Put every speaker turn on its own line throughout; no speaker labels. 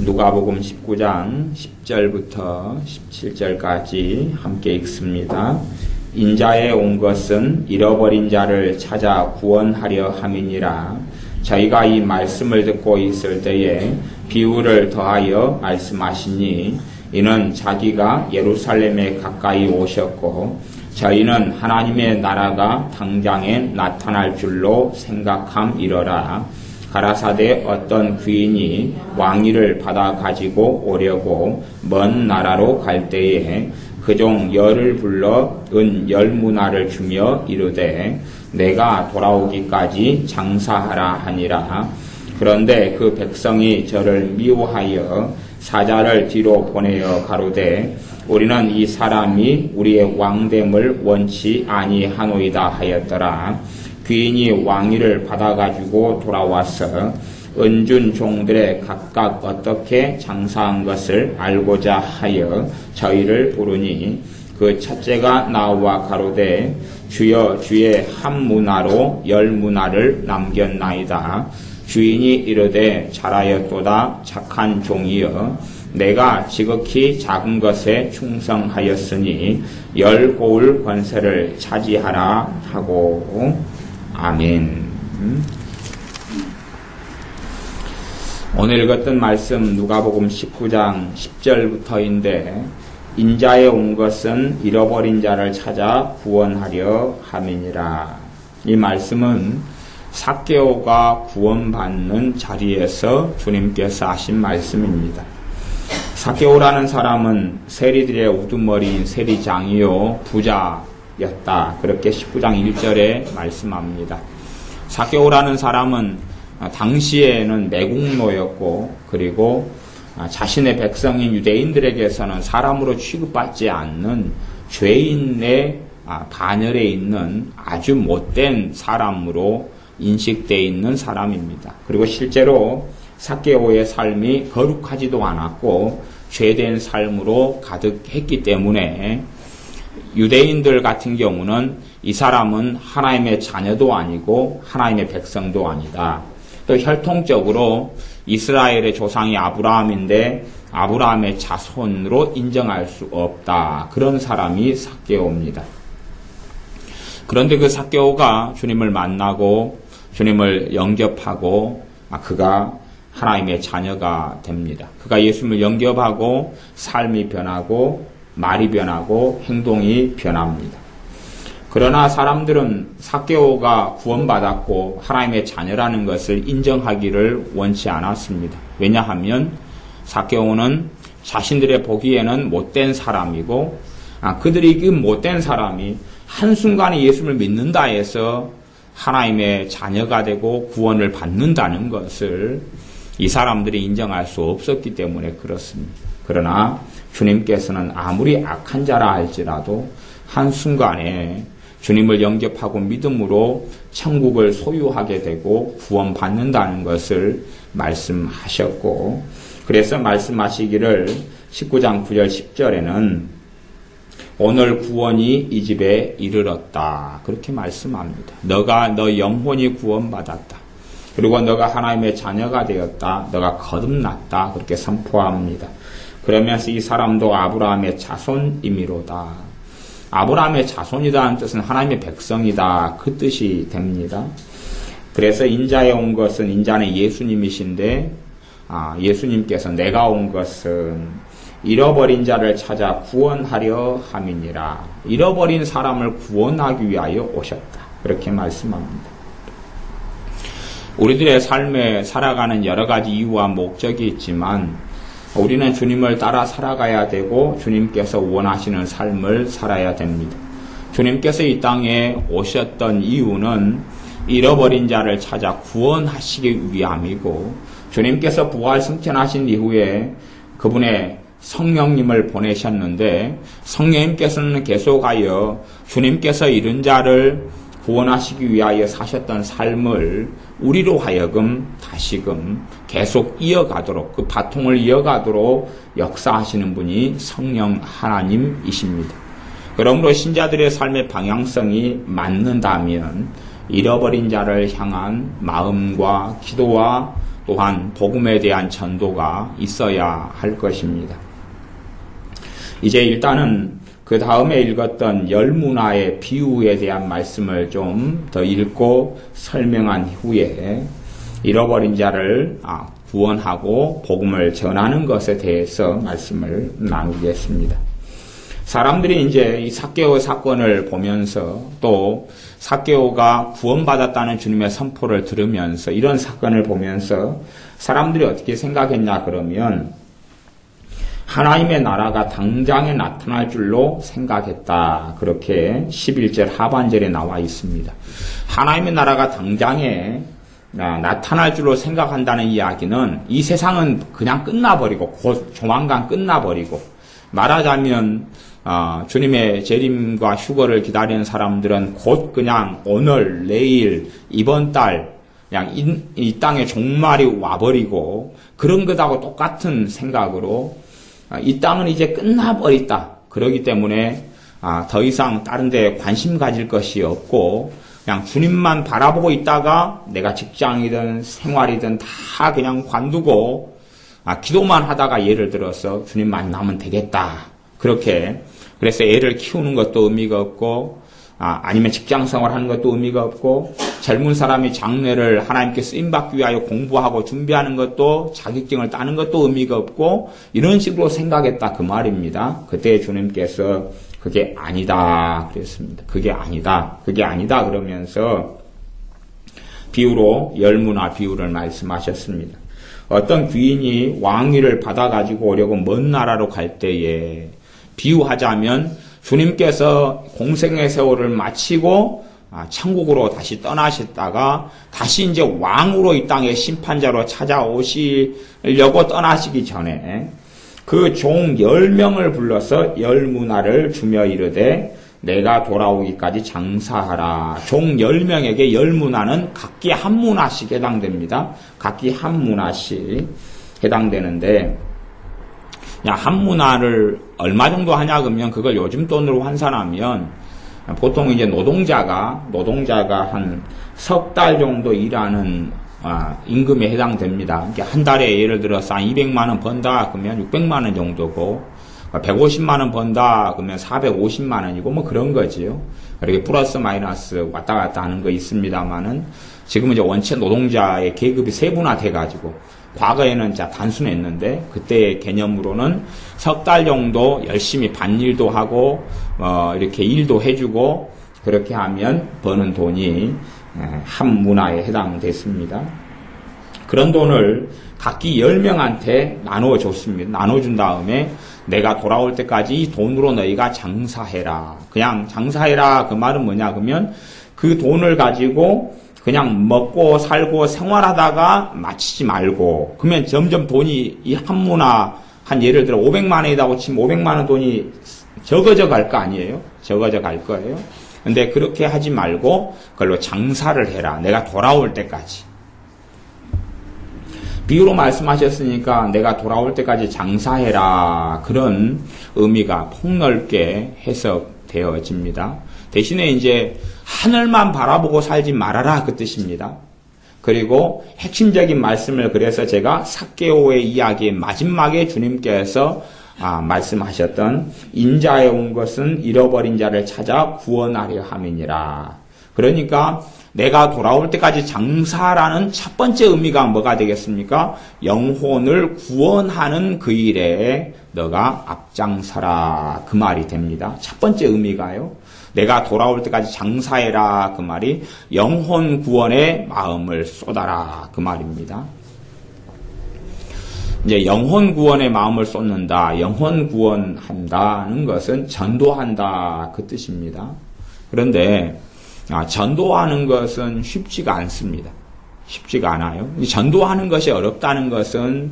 누가복음 19장 10절부터 17절까지 함께 읽습니다. 인자에 온 것은 잃어버린 자를 찾아 구원하려 함이니라. 저희가 이 말씀을 듣고 있을 때에 비유를 더하여 말씀하시니 이는 자기가 예루살렘에 가까이 오셨고 저희는 하나님의 나라가 당장에 나타날 줄로 생각함이러라. 가라사대 어떤 귀인이 왕위를 받아 가지고 오려고 먼 나라로 갈 때에 그종 열을 불러 은 10문화를 주며 이르되 내가 돌아오기까지 장사하라 하니라. 그런데 그 백성이 저를 미워하여 사자를 뒤로 보내어 가로되 우리는 이 사람이 우리의 왕됨을 원치 아니하노이다 하였더라. 귀인이 왕위를 받아가지고 돌아와서 은준 종들의 각각 어떻게 장사한 것을 알고자 하여 저희를 부르니 그 첫째가 나와 가로되 주여 주의 한 문화로 10문화를 남겼나이다. 주인이 이르되 잘하였도다 착한 종이여 내가 지극히 작은 것에 충성하였으니 10고울 권세를 차지하라 하고 아멘. 오늘 읽었던 말씀 누가복음 19장 10절부터인데 인자에 온 것은 잃어버린 자를 찾아 구원하려 함이니라. 이 말씀은 삭개오가 구원받는 자리에서 주님께서 하신 말씀입니다. 삭개오라는 사람은 세리들의 우두머리인 세리장이요 부자였다. 그렇게 19장 1절에 말씀합니다. 삭개오라는 사람은 당시에는 매국노였고 그리고 자신의 백성인 유대인들에게서는 사람으로 취급받지 않는 죄인의 반열에 있는 아주 못된 사람으로 인식되어 있는 사람입니다. 그리고 실제로 삭개오의 삶이 거룩하지도 않았고 죄된 삶으로 가득했기 때문에 유대인들 같은 경우는 이 사람은 하나님의 자녀도 아니고 하나님의 백성도 아니다. 또 혈통적으로 이스라엘의 조상이 아브라함인데 아브라함의 자손으로 인정할 수 없다. 그런 사람이 삭개오입니다. 그런데 그 삭개오가 주님을 만나고 주님을 영접하고 그가 하나님의 자녀가 됩니다. 그가 예수님을 영접하고 삶이 변하고 말이 변하고 행동이 변합니다. 그러나 사람들은 삭개오가 구원받았고 하나님의 자녀라는 것을 인정하기를 원치 않았습니다. 왜냐하면 삭개오는 자신들의 보기에는 못된 사람이고 그들이 그 못된 사람이 한순간에 예수를 믿는다 해서 하나님의 자녀가 되고 구원을 받는다는 것을 이 사람들이 인정할 수 없었기 때문에 그렇습니다. 그러나 주님께서는 아무리 악한 자라 할지라도 한순간에 주님을 영접하고 믿음으로 천국을 소유하게 되고 구원받는다는 것을 말씀하셨고 그래서 말씀하시기를 19장 9절 10절에는 오늘 구원이 이 집에 이르렀다. 그렇게 말씀합니다. 너 영혼이 구원받았다. 그리고 너가 하나님의 자녀가 되었다. 너가 거듭났다. 그렇게 선포합니다. 그러면서 이 사람도 아브라함의 자손이미로다. 아브라함의 자손이다는 뜻은 하나님의 백성이다. 그 뜻이 됩니다. 그래서 인자에 온 것은 인자는 예수님이신데 예수님께서 내가 온 것은 잃어버린 자를 찾아 구원하려 함이니라. 잃어버린 사람을 구원하기 위하여 오셨다. 그렇게 말씀합니다. 우리들의 삶에 살아가는 여러 가지 이유와 목적이 있지만 우리는 주님을 따라 살아가야 되고 주님께서 원하시는 삶을 살아야 됩니다. 주님께서 이 땅에 오셨던 이유는 잃어버린 자를 찾아 구원하시기 위함이고 주님께서 부활 승천하신 이후에 그분의 성령님을 보내셨는데 성령님께서는 계속하여 주님께서 이른 자를 구원하시기 위하여 사셨던 삶을 우리로 하여금 다시금 계속 이어가도록 그 바통을 이어가도록 역사하시는 분이 성령 하나님이십니다. 그러므로 신자들의 삶의 방향성이 맞는다면 잃어버린 자를 향한 마음과 기도와 또한 복음에 대한 전도가 있어야 할 것입니다. 이제 일단은 그 다음에 읽었던 열문화의 비유에 대한 말씀을 좀 더 읽고 설명한 후에 잃어버린 자를 구원하고 복음을 전하는 것에 대해서 말씀을 나누겠습니다. 사람들이 이제 이 삭개오 사건을 보면서 또 삭개오가 구원받았다는 주님의 선포를 들으면서 이런 사건을 보면서 사람들이 어떻게 생각했냐 그러면 하나님의 나라가 당장에 나타날 줄로 생각했다. 그렇게 11절 하반절에 나와 있습니다. 하나님의 나라가 당장에 나타날 줄로 생각한다는 이야기는 이 세상은 그냥 끝나버리고 곧 조만간 끝나버리고 말하자면 주님의 재림과 휴거를 기다리는 사람들은 곧 그냥 오늘 내일 이번 달 그냥 이 땅에 종말이 와버리고 그런 것하고 똑같은 생각으로 이 땅은 이제 끝나버렸다. 그러기 때문에 더 이상 다른 데 관심 가질 것이 없고 그냥 주님만 바라보고 있다가 내가 직장이든 생활이든 다 그냥 관두고 기도만 하다가 예를 들어서 주님 만나면 되겠다. 그렇게 그래서 애를 키우는 것도 의미가 없고 아니면 직장 생활하는 것도 의미가 없고 젊은 사람이 장래를 하나님께 쓰임받기 위하여 공부하고 준비하는 것도 자격증을 따는 것도 의미가 없고 이런 식으로 생각했다 그 말입니다. 그때 주님께서 그게 아니다 그랬습니다. 그게 아니다 그러면서 비유로 열문화 비유를 말씀하셨습니다. 어떤 귀인이 왕위를 받아가지고 오려고 먼 나라로 갈 때에 비유하자면 주님께서 공생의 세월을 마치고 천국으로 다시 떠나셨다가 다시 이제 왕으로 이 땅의 심판자로 찾아오시려고 떠나시기 전에 그 종 10명을 불러서 열문화를 주며 이르되 내가 돌아오기까지 장사하라. 종 10명에게 열문화는 각기 한 문화씩 해당됩니다. 각기 한 문화씩 해당되는데 한 문화를 얼마 정도 하냐 그러면 그걸 요즘 돈으로 환산하면 보통 이제 노동자가 한 석 달 정도 일하는 임금에 해당됩니다. 한 달에 예를 들어서 한 200만 원 번다 그러면 600만 원 정도고 150만 원 번다 그러면 450만 원이고 뭐 그런 거지요. 이렇게 플러스 마이너스 왔다 갔다 하는 거 있습니다만은 지금은 이제 원체 노동자의 계급이 세분화돼 가지고 과거에는 단순했는데 그때의 개념으로는 석 달 정도 열심히 밭일도 하고 이렇게 일도 해주고 그렇게 하면 버는 돈이 한 문화에 해당됐습니다. 그런 돈을 각기 10명한테 나눠줬습니다. 나눠준 다음에 내가 돌아올 때까지 이 돈으로 너희가 장사해라. 그냥 장사해라 그 말은 뭐냐 그러면 그 돈을 가지고 그냥 먹고 살고 생활하다가 마치지 말고 그러면 점점 돈이 이 한 문화 한 예를 들어 500만 원이라고 치면 500만 원 돈이 적어져 갈 거 아니에요? 적어져 갈 거예요. 근데 그렇게 하지 말고 그걸로 장사를 해라. 내가 돌아올 때까지. 비유로 말씀하셨으니까 내가 돌아올 때까지 장사해라. 그런 의미가 폭넓게 해석되어집니다. 대신에 이제 하늘만 바라보고 살지 말아라 그 뜻입니다. 그리고 핵심적인 말씀을 그래서 제가 삭개오의 이야기의 마지막에 주님께서 말씀하셨던 인자에 온 것은 잃어버린 자를 찾아 구원하려 함이니라. 그러니까 내가 돌아올 때까지 장사라는 첫 번째 의미가 뭐가 되겠습니까? 영혼을 구원하는 그 일에 너가 앞장서라 그 말이 됩니다. 첫 번째 의미가요. 내가 돌아올 때까지 장사해라 그 말이 영혼 구원에 마음을 쏟아라 그 말입니다. 이제 영혼 구원에 마음을 쏟는다, 영혼 구원한다는 것은 전도한다 그 뜻입니다. 그런데 전도하는 것은 쉽지가 않습니다. 쉽지가 않아요. 전도하는 것이 어렵다는 것은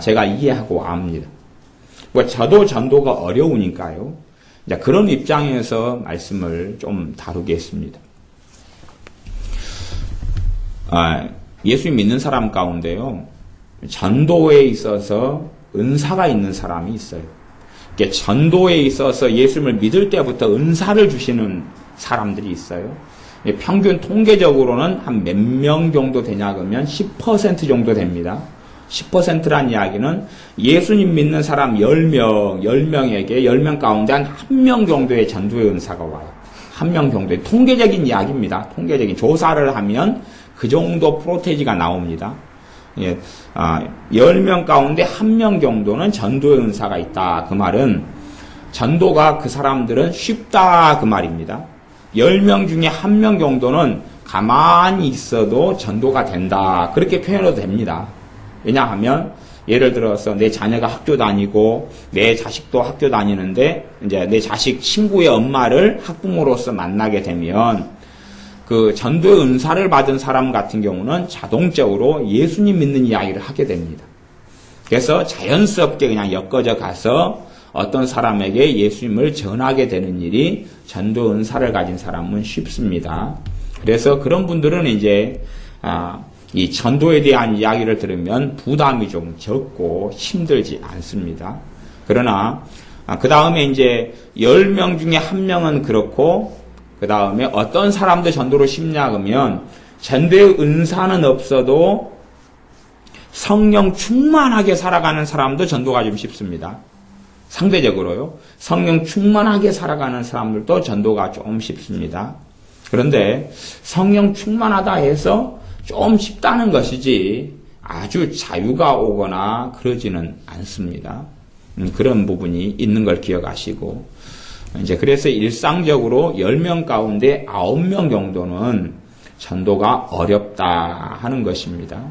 제가 이해하고 압니다. 저도 전도가 어려우니까요. 그런 입장에서 말씀을 좀 다루겠습니다. 예수 믿는 사람 가운데요, 전도에 있어서 은사가 있는 사람이 있어요. 전도에 있어서 예수님을 믿을 때부터 은사를 주시는 사람들이 있어요. 평균 통계적으로는 한 몇 명 정도 되냐 그러면 10% 정도 됩니다. 10%란 이야기는 예수님 믿는 사람 10명에게 10명 가운데 한 1명 정도의 전도의 은사가 와요. 1명 정도의 통계적인 이야기입니다. 통계적인 조사를 하면 그 정도 프로테이지가 나옵니다. 10명 가운데 1명 정도는 전도의 은사가 있다. 그 말은 전도가 그 사람들은 쉽다 그 말입니다. 10명 중에 1명 정도는 가만히 있어도 전도가 된다. 그렇게 표현해도 됩니다. 왜냐하면 예를 들어서 내 자녀가 학교 다니고 내 자식도 학교 다니는데 이제 내 자식 친구의 엄마를 학부모로서 만나게 되면 그 전도의 은사를 받은 사람 같은 경우는 자동적으로 예수님 믿는 이야기를 하게 됩니다. 그래서 자연스럽게 그냥 엮어져 가서 어떤 사람에게 예수님을 전하게 되는 일이 전도 은사를 가진 사람은 쉽습니다. 그래서 그런 분들은 이제 이 전도에 대한 이야기를 들으면 부담이 좀 적고 힘들지 않습니다. 그러나 그 다음에 이제 10명 중에 1명은 그렇고 그 다음에 어떤 사람도 전도로 쉽냐 그러면 전도의 은사는 없어도 성령 충만하게 살아가는 사람도 전도가 좀 쉽습니다. 상대적으로요. 성령 충만하게 살아가는 사람들도 전도가 좀 쉽습니다. 그런데 성령 충만하다 해서 좀 쉽다는 것이지 아주 자유가 오거나 그러지는 않습니다. 그런 부분이 있는 걸 기억하시고 이제 그래서 일상적으로 10명 가운데 9명 정도는 전도가 어렵다 하는 것입니다.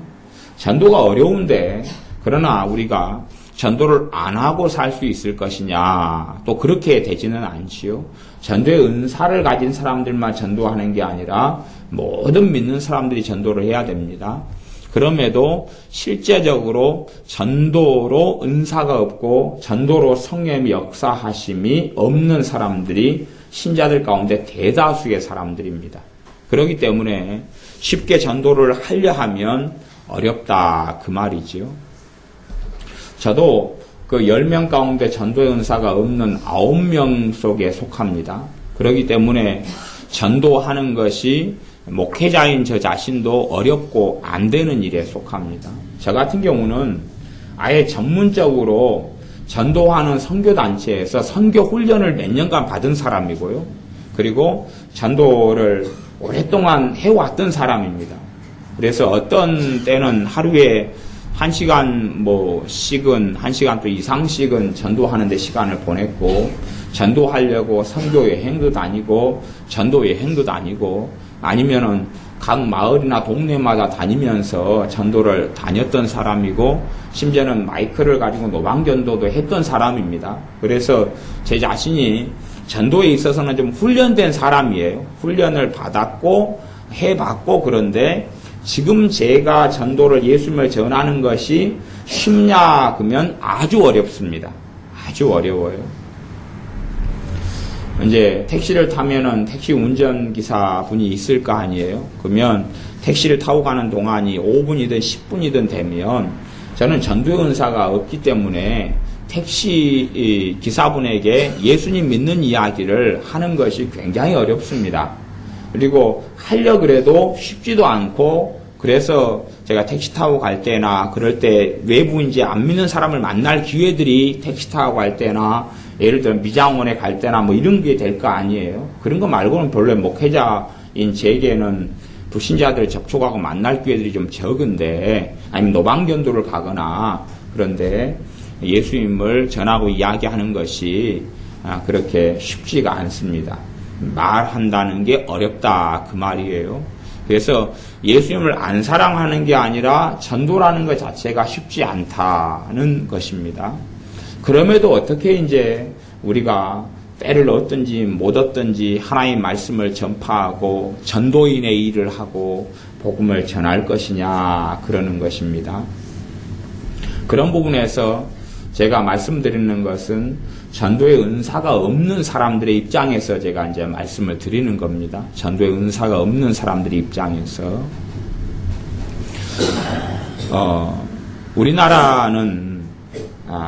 전도가 어려운데 그러나 우리가 전도를 안 하고 살 수 있을 것이냐 또 그렇게 되지는 않지요. 전도의 은사를 가진 사람들만 전도하는 게 아니라 모든 믿는 사람들이 전도를 해야 됩니다. 그럼에도 실제적으로 전도로 은사가 없고 전도로 성령의 역사하심이 없는 사람들이 신자들 가운데 대다수의 사람들입니다. 그렇기 때문에 쉽게 전도를 하려 하면 어렵다 그 말이지요. 저도 그 10명 가운데 전도의 은사가 없는 9명 속에 속합니다. 그렇기 때문에 전도하는 것이 목회자인 저 자신도 어렵고 안 되는 일에 속합니다. 저 같은 경우는 아예 전문적으로 전도하는 선교단체에서 선교 훈련을 몇 년간 받은 사람이고요. 그리고 전도를 오랫동안 해왔던 사람입니다. 그래서 어떤 때는 하루에 1시간 씩은 1시간 또 이상씩은 전도하는데 시간을 보냈고 전도하려고 선교 여행도 다니고 전도 여행도 다니고 아니면은 각 마을이나 동네마다 다니면서 전도를 다녔던 사람이고 심지어는 마이크를 가지고 노방전도도 했던 사람입니다. 그래서 제 자신이 전도에 있어서는 좀 훈련된 사람이에요. 훈련을 받았고 해봤고 그런데 지금 제가 전도를 예수님을 전하는 것이 쉽냐 그러면 아주 어렵습니다. 아주 어려워요. 이제 택시를 타면은 택시 운전기사 분이 있을 거 아니에요. 그러면 택시를 타고 가는 동안이 5분이든 10분이든 되면 저는 전도의 은사가 없기 때문에 택시 기사분에게 예수님 믿는 이야기를 하는 것이 굉장히 어렵습니다. 그리고 하려고 그래도 쉽지도 않고 그래서 제가 택시 타고 갈 때나 그럴 때 외부인지 안 믿는 사람을 만날 기회들이 택시 타고 갈 때나 예를 들어 미장원에 갈 때나 이런 게 될 거 아니에요. 그런 거 말고는 별로 목회자인 제게는 불신자들 접촉하고 만날 기회들이 좀 적은데 아니면 노방전도를 가거나 그런데 예수님을 전하고 이야기하는 것이 그렇게 쉽지가 않습니다. 말한다는 게 어렵다 그 말이에요. 그래서 예수님을 안 사랑하는 게 아니라 전도라는 것 자체가 쉽지 않다는 것입니다. 그럼에도 어떻게 이제 우리가 때를 얻든지 못 얻든지 하나님의 말씀을 전파하고 전도인의 일을 하고 복음을 전할 것이냐 그러는 것입니다. 그런 부분에서 제가 말씀드리는 것은 전도의 은사가 없는 사람들의 입장에서 제가 이제 말씀을 드리는 겁니다. 전도의 은사가 없는 사람들의 입장에서 우리나라는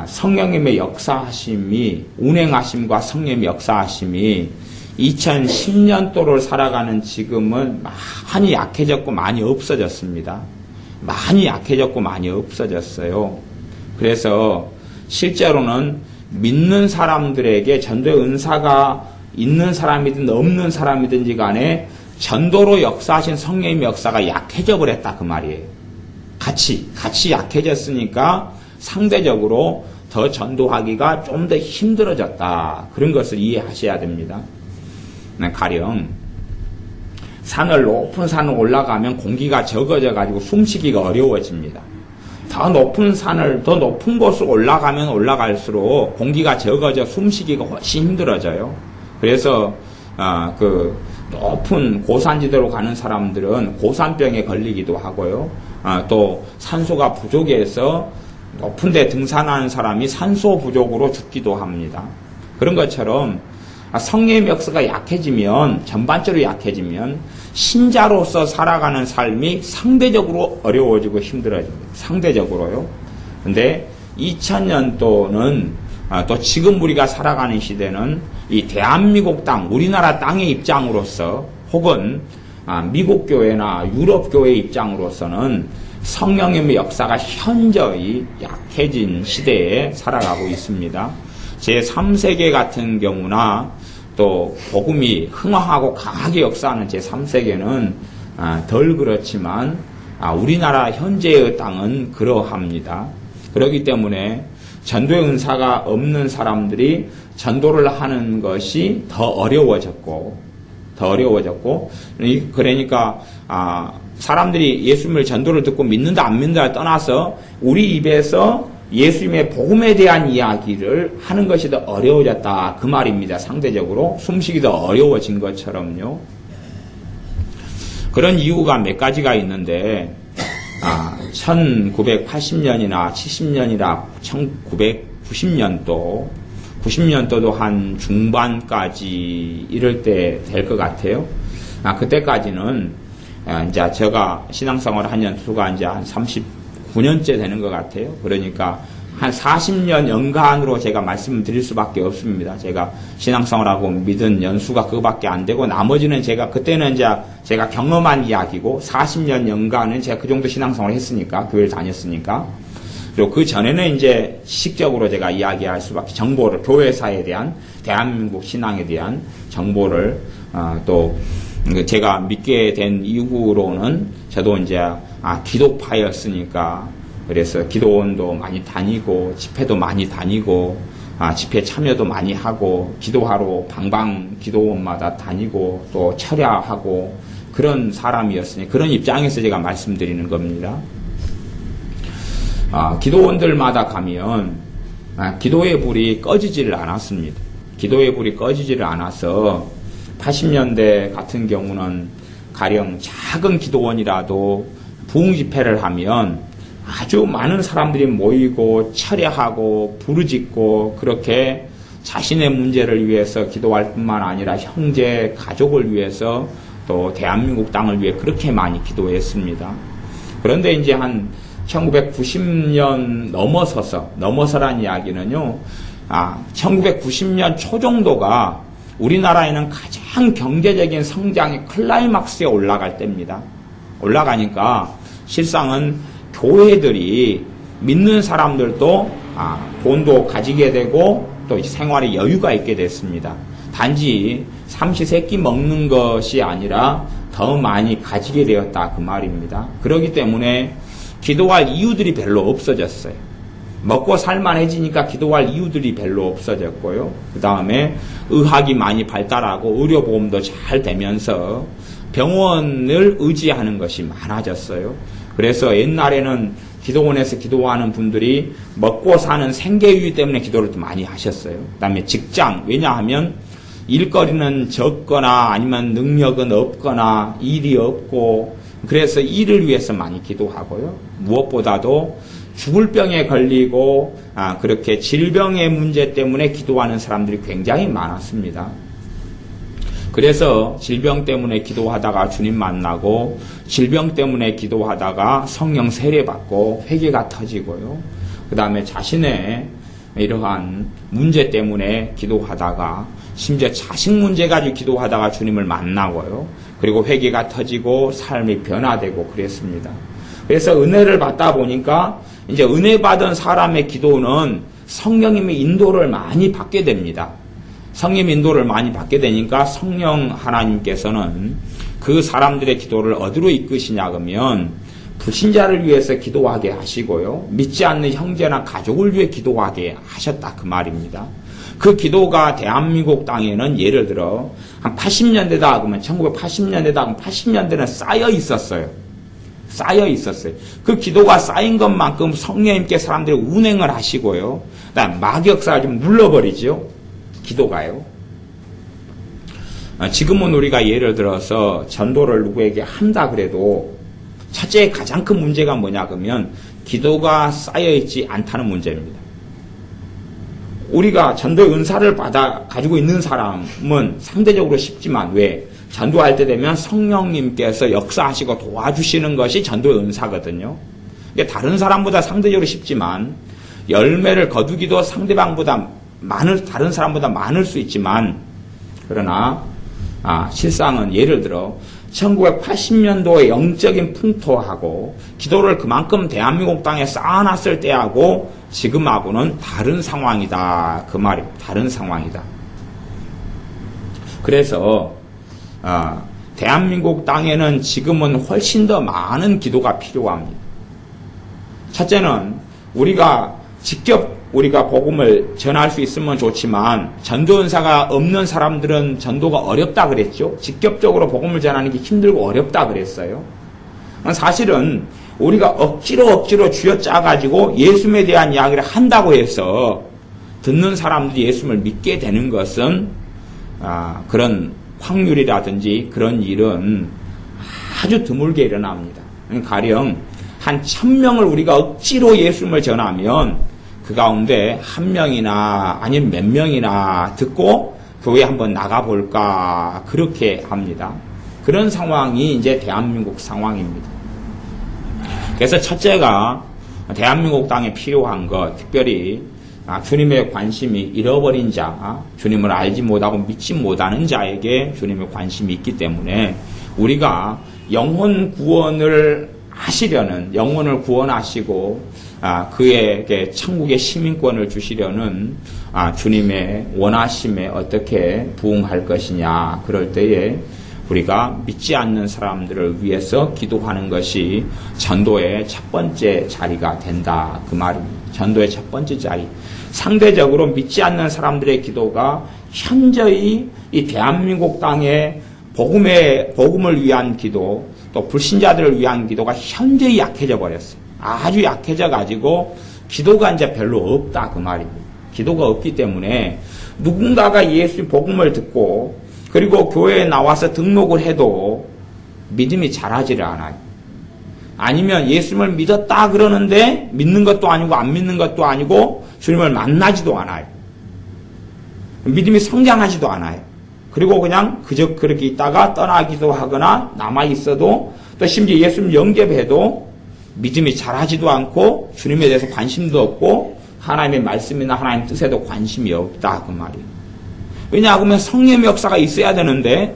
성령님의 역사하심이 운행하심과 성령님의 역사하심이 2010년도를 살아가는 지금은 많이 약해졌고 많이 없어졌습니다. 많이 약해졌고 많이 없어졌어요. 그래서 실제로는 믿는 사람들에게 전도의 은사가 있는 사람이든 없는 사람이든지 간에 전도로 역사하신 성령님의 역사가 약해져 버렸다 그 말이에요. 같이 약해졌으니까 상대적으로 더 전도하기가 좀 더 힘들어졌다. 그런 것을 이해하셔야 됩니다. 가령 높은 산을 올라가면 공기가 적어져 가지고 숨쉬기가 어려워집니다. 더 높은 곳을 올라가면 올라갈수록 공기가 적어져 숨쉬기가 훨씬 힘들어져요. 그래서 그 높은 고산지대로 가는 사람들은 고산병에 걸리기도 하고요. 또 산소가 부족해서 높은 데 등산하는 사람이 산소 부족으로 죽기도 합니다. 그런 것처럼 성령의 역사가 약해지면, 전반적으로 약해지면 신자로서 살아가는 삶이 상대적으로 어려워지고 힘들어집니다. 상대적으로요. 근데 2000년도는 또 지금 우리가 살아가는 시대는 이 대한민국 땅, 우리나라 땅의 입장으로서 혹은 미국 교회나 유럽 교회의 입장으로서는 성령님의 역사가 현저히 약해진 시대에 살아가고 있습니다. 제3세계 같은 경우나 또 복음이 흥황하고 강하게 역사하는 제3세계는 덜 그렇지만 우리나라 현재의 땅은 그러합니다. 그렇기 때문에 전도의 은사가 없는 사람들이 전도를 하는 것이 더 어려워졌고 그러니까 사람들이 예수님을 전도를 듣고 믿는다 안 믿는다를 떠나서 우리 입에서 예수님의 복음에 대한 이야기를 하는 것이 더 어려워졌다 그 말입니다. 상대적으로 숨쉬기도 어려워진 것처럼요. 그런 이유가 몇 가지가 있는데 1980년이나 70년이나 1990년도도 한 중반까지 이럴 때 될 것 같아요. 그때까지는 이제 제가 신앙생활을 한 연수가 이제 한 39년째 되는 것 같아요. 그러니까 한 40년 연간으로 제가 말씀을 드릴 수밖에 없습니다. 제가 신앙생활하고 믿은 연수가 그거밖에 안 되고 나머지는 그때는 이제 제가 경험한 이야기고 40년 연간은 제가 그 정도 신앙생활을 했으니까, 교회를 다녔으니까. 그리고 그 전에는 이제 시식적으로 제가 이야기할 수밖에, 정보를, 교회사에 대한, 대한민국 신앙에 대한 정보를, 또, 제가 믿게 된 이후로는 저도 이제, 기독파였으니까, 그래서 기도원도 많이 다니고, 집회도 많이 다니고, 집회 참여도 많이 하고, 기도하러 방방 기도원마다 다니고, 또 철야하고, 그런 사람이었으니, 그런 입장에서 제가 말씀드리는 겁니다. 기도원들마다 가면 기도의 불이 꺼지지를 않았습니다. 기도의 불이 꺼지지를 않아서 80년대 같은 경우는 가령 작은 기도원이라도 부흥 집회를 하면 아주 많은 사람들이 모이고 철야하고 부르짖고 그렇게 자신의 문제를 위해서 기도할 뿐만 아니라 형제, 가족을 위해서 또 대한민국 땅을 위해 그렇게 많이 기도했습니다. 그런데 이제 한 1990년 넘어서란 이야기는요, 1990년 초 정도가 우리나라에는 가장 경제적인 성장의 클라이막스에 올라갈 때입니다. 올라가니까 실상은 교회들이 믿는 사람들도 돈도 가지게 되고 또 생활에 여유가 있게 됐습니다. 단지 삼시세끼 먹는 것이 아니라 더 많이 가지게 되었다 그 말입니다. 그렇기 때문에 기도할 이유들이 별로 없어졌어요. 먹고 살만해지니까 기도할 이유들이 별로 없어졌고요. 그 다음에 의학이 많이 발달하고 의료보험도 잘 되면서 병원을 의지하는 것이 많아졌어요. 그래서 옛날에는 기도원에서 기도하는 분들이 먹고 사는 생계유지 때문에 기도를 또 많이 하셨어요. 그 다음에 직장, 왜냐하면 일거리는 적거나 아니면 능력은 없거나 일이 없고 그래서 일을 위해서 많이 기도하고요. 무엇보다도 죽을 병에 걸리고 그렇게 질병의 문제 때문에 기도하는 사람들이 굉장히 많았습니다. 그래서 질병 때문에 기도하다가 주님 만나고 질병 때문에 기도하다가 성령 세례받고 회개가 터지고요. 그 다음에 자신의 이러한 문제 때문에 기도하다가 심지어 자식 문제 가지고 기도하다가 주님을 만나고요. 그리고 회개가 터지고 삶이 변화되고 그랬습니다. 그래서 은혜를 받다 보니까 이제 은혜 받은 사람의 기도는 성령님의 인도를 많이 받게 됩니다. 성령 인도를 많이 받게 되니까 성령 하나님께서는 그 사람들의 기도를 어디로 이끄시냐 그러면 불신자를 위해서 기도하게 하시고요. 믿지 않는 형제나 가족을 위해 기도하게 하셨다 그 말입니다. 그 기도가 대한민국 땅에는 예를 들어 한 80년대다 그러면 1980년대다 그러면 80년대는 쌓여 있었어요. 그 기도가 쌓인 것만큼 성령님께 사람들이 운행을 하시고요. 그다음 마격사를 좀 눌러버리죠. 기도가요. 지금은 우리가 예를 들어서 전도를 누구에게 한다 그래도 첫째 가장 큰 문제가 뭐냐 그러면 기도가 쌓여있지 않다는 문제입니다. 우리가 전도의 은사를 받아 가지고 있는 사람은 상대적으로 쉽지만 왜? 전도할 때 되면 성령님께서 역사하시고 도와주시는 것이 전도의 은사거든요. 그러니까 다른 사람보다 상대적으로 쉽지만 열매를 거두기도 상대방보다 다른 사람보다 많을 수 있지만 그러나 실상은 예를 들어 1980년도의 영적인 풍토하고 기도를 그만큼 대한민국 땅에 쌓아놨을 때하고 지금하고는 다른 상황이다. 그 말입니다. 다른 상황이다. 그래서 대한민국 땅에는 지금은 훨씬 더 많은 기도가 필요합니다. 첫째는 우리가 복음을 전할 수 있으면 좋지만 전도연사가 없는 사람들은 전도가 어렵다 그랬죠. 직접적으로 복음을 전하는 게 힘들고 어렵다 그랬어요. 사실은 우리가 억지로 쥐어짜가지고 예수님에 대한 이야기를 한다고 해서 듣는 사람들이 예수님을 믿게 되는 것은 그런 확률이라든지 그런 일은 아주 드물게 일어납니다. 가령 한 1000명을 우리가 억지로 예수님을 전하면 그 가운데 1명이나 아니면 몇 명이나 듣고 교회 한번 나가볼까 그렇게 합니다. 그런 상황이 이제 대한민국 상황입니다. 그래서 첫째가 대한민국 땅에 필요한 것, 특별히 주님의 관심이 잃어버린 자, 주님을 알지 못하고 믿지 못하는 자에게 주님의 관심이 있기 때문에 우리가 영혼 구원을 하시려는, 영혼을 구원하시고 그에게 천국의 시민권을 주시려는 주님의 원하심에 어떻게 부응할 것이냐. 그럴 때에 우리가 믿지 않는 사람들을 위해서 기도하는 것이 전도의 첫 번째 자리가 된다. 그 말입니다. 전도의 첫 번째 자리. 상대적으로 믿지 않는 사람들의 기도가 현저히 이 대한민국 땅에 복음을 위한 기도, 또 불신자들을 위한 기도가 현저히 약해져 버렸어요. 아주 약해져 가지고 기도가 이제 별로 없다 그 말입니다. 기도가 없기 때문에 누군가가 예수의 복음을 듣고 그리고 교회에 나와서 등록을 해도 믿음이 자라지를 않아요. 아니면 예수님을 믿었다 그러는데 믿는 것도 아니고 안 믿는 것도 아니고 주님을 만나지도 않아요. 믿음이 성장하지도 않아요. 그리고 그냥 그저 그렇게 있다가 떠나기도 하거나 남아있어도 또 심지어 예수님 영접해도 믿음이 자라지도 않고 주님에 대해서 관심도 없고 하나님의 말씀이나 하나님의 뜻에도 관심이 없다 그 말이에요. 왜냐하면 성령의 역사가 있어야 되는데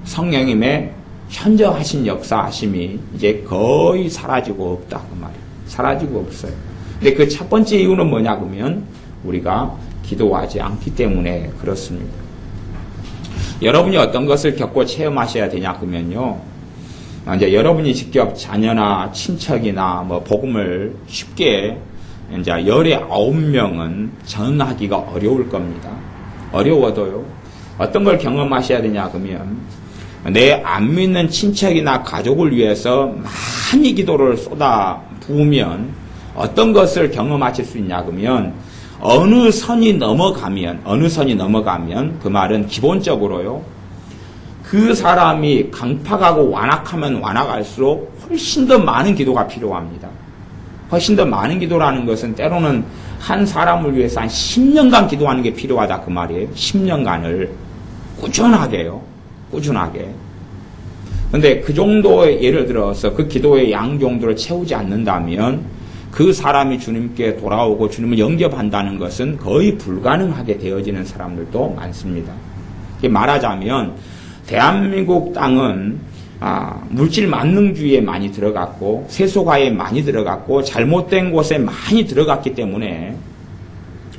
성령님의 현저하신 역사하심이 이제 거의 사라지고 없다 그 말이에요. 사라지고 없어요. 근데 그 첫 번째 이유는 뭐냐 그러면 우리가 기도하지 않기 때문에 그렇습니다. 여러분이 어떤 것을 겪고 체험하셔야 되냐 그러면요. 이제 여러분이 직접 자녀나 친척이나 뭐 복음을 쉽게 이제 19명은 전하기가 어려울 겁니다. 어려워도요. 어떤 걸 경험하셔야 되냐 그러면 내 안 믿는 친척이나 가족을 위해서 많이 기도를 쏟아 부으면 어떤 것을 경험하실 수 있냐 그러면 어느 선이 넘어가면 그 말은 기본적으로요. 그 사람이 강팍하고 완악하면 완악할수록 훨씬 더 많은 기도가 필요합니다. 훨씬 더 많은 기도라는 것은 때로는 한 사람을 위해서 한 10년간 기도하는 게 필요하다 그 말이에요. 10년간을 꾸준하게요. 꾸준하게. 근데 그 정도의 예를 들어서 그 기도의 양 정도를 채우지 않는다면 그 사람이 주님께 돌아오고 주님을 영접한다는 것은 거의 불가능하게 되어지는 사람들도 많습니다. 말하자면 대한민국 땅은 물질 만능주의에 많이 들어갔고 세속화에 많이 들어갔고 잘못된 곳에 많이 들어갔기 때문에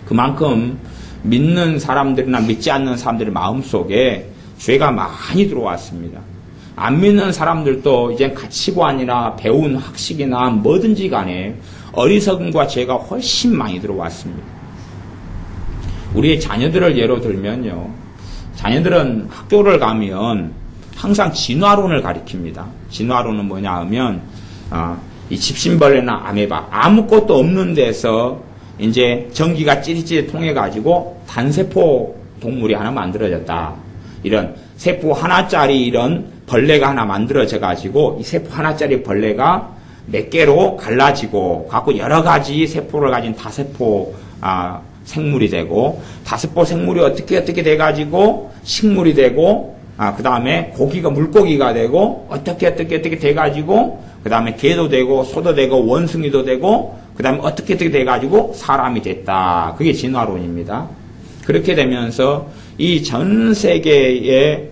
그만큼 믿는 사람들이나 믿지 않는 사람들의 마음속에 죄가 많이 들어왔습니다. 안 믿는 사람들도 이제 가치관이나 배운 학식이나 뭐든지 간에 어리석음과 죄가 훨씬 많이 들어왔습니다. 우리의 자녀들을 예로 들면요. 자녀들은 학교를 가면 항상 진화론을 가리킵니다. 진화론은 뭐냐 하면 이 집신벌레나 아메바 아무것도 없는 데서 이제 전기가 찌릿찌릿 통해 가지고 단세포 동물이 하나 만들어졌다. 이런 세포 하나짜리 이런 벌레가 하나 만들어져 가지고 이 세포 하나짜리 벌레가 몇 개로 갈라지고 갖고 여러 가지 세포를 가진 다세포 생물이 되고 다세포 생물이 어떻게 돼 가지고 식물이 되고 그 다음에 고기가 물고기가 되고 어떻게 돼 가지고 그 다음에 개도 되고 소도 되고 원숭이도 되고 그 다음에 어떻게 돼 가지고 사람이 됐다. 그게 진화론입니다. 그렇게 되면서 이 전 세계의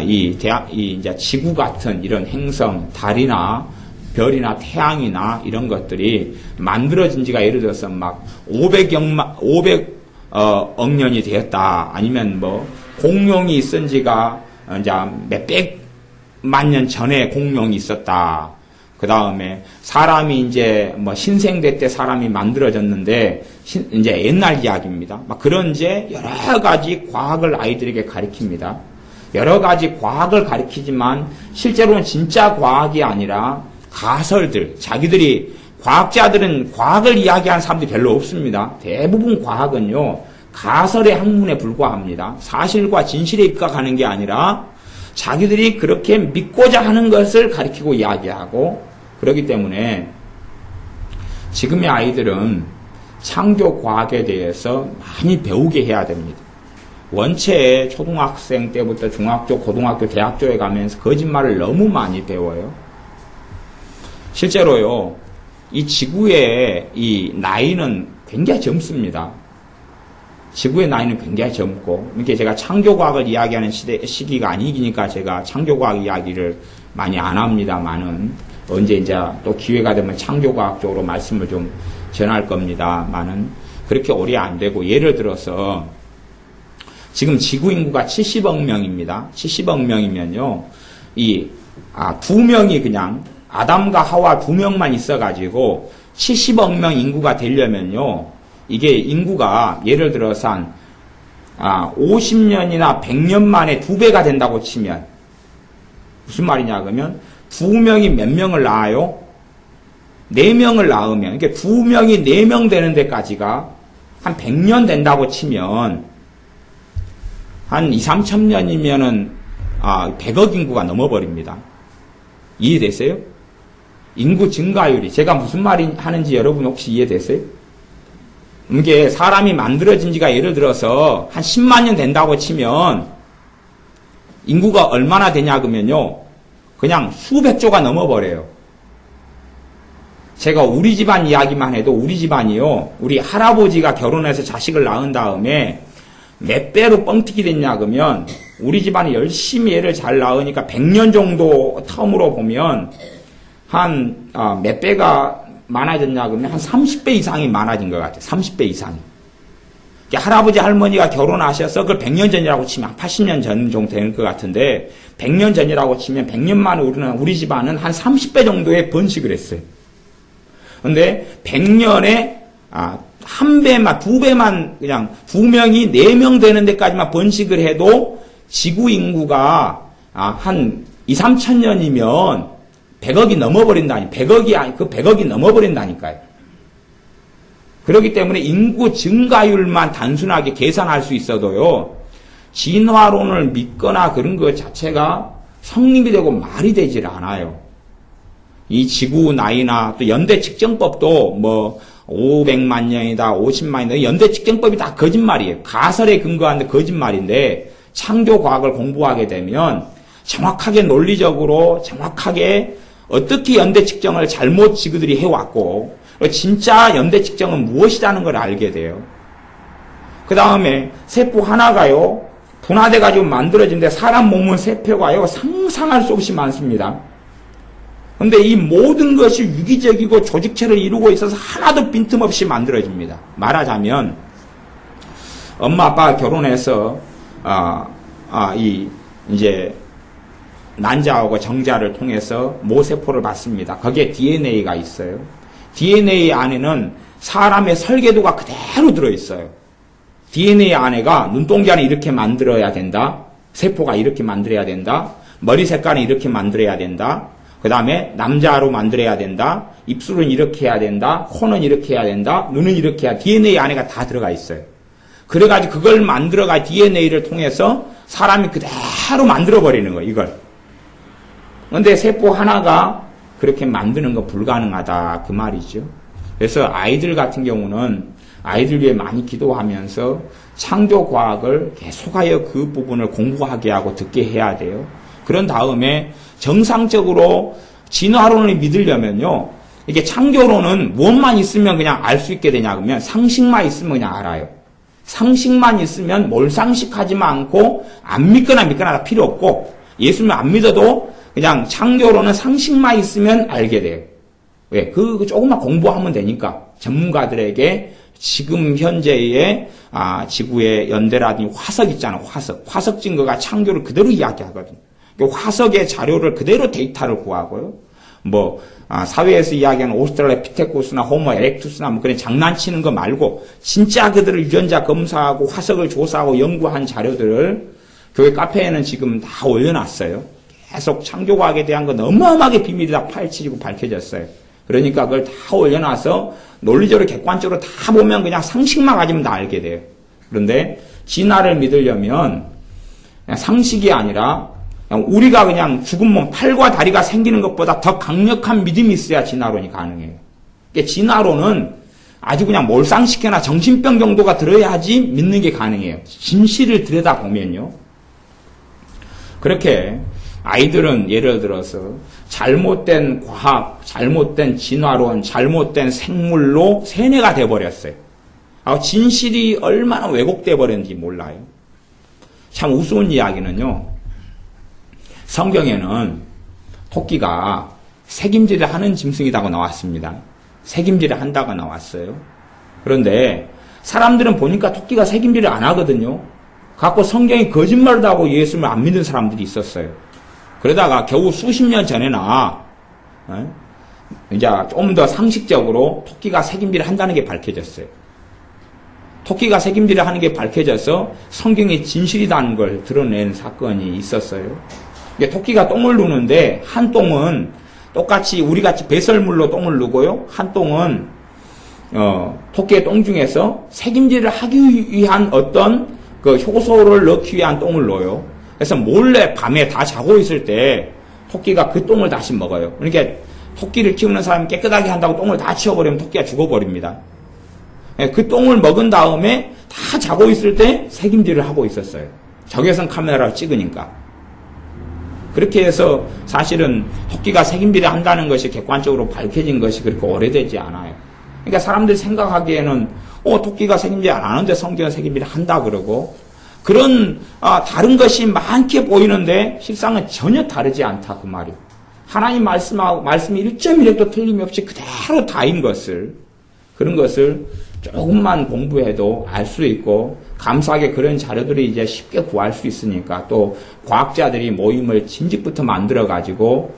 이 이제 지구 같은 이런 행성, 달이나 별이나 태양이나 이런 것들이 만들어진 지가 예를 들어서 막 500억 년이 되었다. 아니면 뭐 공룡이 있은 지가 이제 몇백만 년 전에 공룡이 있었다. 그 다음에 사람이 이제 뭐 신생대 때 사람이 만들어졌는데 이제 옛날 이야기입니다. 막 그런 이제 여러 가지 과학을 아이들에게 가르칩니다. 여러 가지 과학을 가르치지만 실제로는 진짜 과학이 아니라 가설들, 자기들이 과학자들은 과학을 이야기하는 사람들이 별로 없습니다. 대부분 과학은요 가설의 학문에 불과합니다. 사실과 진실에 입각하는 게 아니라 자기들이 그렇게 믿고자 하는 것을 가르치고 이야기하고 그렇기 때문에 지금의 아이들은 창조 과학에 대해서 많이 배우게 해야 됩니다. 원체 초등학생 때부터 중학교, 고등학교, 대학교에 가면서 거짓말을 너무 많이 배워요. 실제로요, 이 지구의 이 나이는 굉장히 젊습니다. 지구의 나이는 굉장히 젊고, 이렇게 제가 창조과학을 이야기하는 시기가 아니니까 제가 창조과학 이야기를 많이 안 합니다만은, 언제 이제 또 기회가 되면 창조과학 쪽으로 말씀을 좀 전할 겁니다만은, 그렇게 오래 안 되고, 예를 들어서, 지금 지구 인구가 70억 명입니다. 70억 명이면요, 두 명이 그냥, 아담과 하와 두 명만 있어가지고, 70억 명 인구가 되려면요, 이게 인구가 예를 들어서 한 50년이나 100년 만에 2배가 된다고 치면 무슨 말이냐 그러면 2명이 몇 명을 낳아요? 4명을 낳으면 그러니까 2명이 4명 되는 데까지가 한 100년 된다고 치면 한 2, 3천 년이면은 100억 인구가 넘어버립니다. 이해되세요? 인구 증가율이 제가 무슨 말이 하는지 여러분 혹시 이해되세요? 이게 사람이 만들어진 지가 예를 들어서 한 10만 년 된다고 치면 인구가 얼마나 되냐 그러면요. 그냥 수백조가 넘어버려요. 제가 우리 집안 이야기만 해도 우리 집안이요. 우리 할아버지가 결혼해서 자식을 낳은 다음에 몇 배로 뻥튀기 됐냐 그러면 우리 집안이 열심히 애를 잘 낳으니까 100년 정도 텀으로 보면 한 몇 배가 많아졌냐 그러면 한 30배 이상이 많아진 것 같아요. 30배 이상이. 할아버지 할머니가 결혼하셔서 그걸 100년 전이라고 치면 80년 전 정도 되는 것 같은데 100년 전이라고 치면 100년 만에 우리 집안은 한 30배 정도의 번식을 했어요. 근데 100년에 한 배만, 2배만 그냥 2명이 4명 되는 데까지만 번식을 해도 지구 인구가 한 2, 3천 년이면 100억이 넘어버린다니, 100억이 넘어버린다니까요. 그렇기 때문에 인구 증가율만 단순하게 계산할 수 있어도요, 진화론을 믿거나 그런 것 자체가 성립이 되고 말이 되질 않아요. 이 지구 나이나 또 연대 측정법도 뭐 500만 년이다, 50만 년이다, 연대 측정법이 다 거짓말이에요. 가설에 근거한 거짓말인데 창조 과학을 공부하게 되면 정확하게 논리적으로 정확하게 어떻게 연대 측정을 잘못 지그들이 해왔고 진짜 연대 측정은 무엇이라는 걸 알게 돼요. 그 다음에 세포 하나가요 분화돼가지고 만들어진데 사람 몸은 세포가요 상상할 수 없이 많습니다. 근데 이 모든 것이 유기적이고 조직체를 이루고 있어서 하나도 빈틈없이 만들어집니다. 말하자면 엄마 아빠가 결혼해서 이제 난자하고 정자를 통해서 모세포를 받습니다. 거기에 DNA가 있어요. DNA 안에는 사람의 설계도가 그대로 들어있어요. DNA 안에가 눈동자는 이렇게 만들어야 된다. 세포가 이렇게 만들어야 된다. 머리 색깔은 이렇게 만들어야 된다. 그 다음에 남자로 만들어야 된다. 입술은 이렇게 해야 된다. 코는 이렇게 해야 된다. 눈은 이렇게 해야 DNA 안에가 다 들어가 있어요. 그래가지고 그걸 만들어가 DNA를 통해서 사람이 그대로 만들어버리는 거예요. 이걸. 근데 세포 하나가 그렇게 만드는 거 불가능하다. 그 말이죠. 그래서 아이들 같은 경우는 아이들 위해 많이 기도하면서 창조과학을 계속하여 그 부분을 공부하게 하고 듣게 해야 돼요. 그런 다음에 정상적으로 진화론을 믿으려면요. 이게 창조론은 무엇만 있으면 그냥 알 수 있게 되냐 그러면 상식만 있으면 그냥 알아요. 상식만 있으면 몰상식하지만 않고 안 믿거나 믿거나 필요 없고 예수님 안 믿어도 그냥 창조론은 상식만 있으면 알게 돼요. 왜? 그 조금만 공부하면 되니까 전문가들에게 지금 현재의 지구의 연대라든지 화석 있잖아. 화석 증거가 창조를 그대로 이야기하거든요. 화석의 자료를 그대로 데이터를 구하고요. 사회에서 이야기하는 오스트랄로피테쿠스나 호모 에렉투스나 그런 장난치는 거 말고 진짜 그들을 유전자 검사하고 화석을 조사하고 연구한 자료들을 교회 카페에는 지금 다 올려놨어요. 계속 창조과학에 대한 건 어마어마하게 비밀이 다 파헤치고 밝혀졌어요. 그러니까 그걸 다 올려놔서 논리적으로 객관적으로 다 보면 그냥 상식만 가지면 다 알게 돼요. 그런데 진화를 믿으려면 그냥 상식이 아니라 우리가 그냥 죽은 몸, 팔과 다리가 생기는 것보다 더 강력한 믿음이 있어야 진화론이 가능해요. 그러니까 진화론은 아주 그냥 몰상식이나 정신병 정도가 들어야지 믿는 게 가능해요. 진실을 들여다보면요. 그렇게 아이들은 예를 들어서 잘못된 과학, 잘못된 진화론, 잘못된 생물로 세뇌가 돼버렸어요. 진실이 얼마나 왜곡돼 버렸는지 몰라요. 참 우스운 이야기는요. 성경에는 토끼가 책임질을 하는 짐승이라고 나왔습니다. 책임질을 한다고 나왔어요. 그런데 사람들은 보니까 토끼가 책임질을 안 하거든요. 갖고 성경이 거짓말을 하고 예수님을 안 믿는 사람들이 있었어요. 그러다가 겨우 수십 년 전에나 이제 좀 더 상식적으로 토끼가 책임질을 한다는 게 밝혀졌어요. 토끼가 책임질을 하는 게 밝혀져서 성경의 진실이라는 걸 드러낸 사건이 있었어요. 토끼가 똥을 누는데 한 똥은 똑같이 우리같이 배설물로 똥을 누고요. 한 똥은 토끼의 똥 중에서 책임질을 하기 위한 어떤 그 효소를 넣기 위한 똥을 넣어요. 그래서 몰래 밤에 다 자고 있을 때 토끼가 그 똥을 다시 먹어요. 그러니까 토끼를 키우는 사람이 깨끗하게 한다고 똥을 다 치워버리면 토끼가 죽어버립니다. 그 똥을 먹은 다음에 다 자고 있을 때 책임질을 하고 있었어요. 적외선 카메라로 찍으니까. 그렇게 해서 사실은 토끼가 책임질을 한다는 것이 객관적으로 밝혀진 것이 그렇게 오래되지 않아요. 그러니까 사람들이 생각하기에는 토끼가 책임질 안 하는데 성경은 책임질을 한다 그러고 그런 다른 것이 많게 보이는데 실상은 전혀 다르지 않다 그 말이에요. 하나님 말씀이 1.1획도 틀림이 없이 그대로 다인 것을 그런 것을 조금만 공부해도 알 수 있고 감사하게 그런 자료들이 이제 쉽게 구할 수 있으니까 또 과학자들이 모임을 진즉부터 만들어 가지고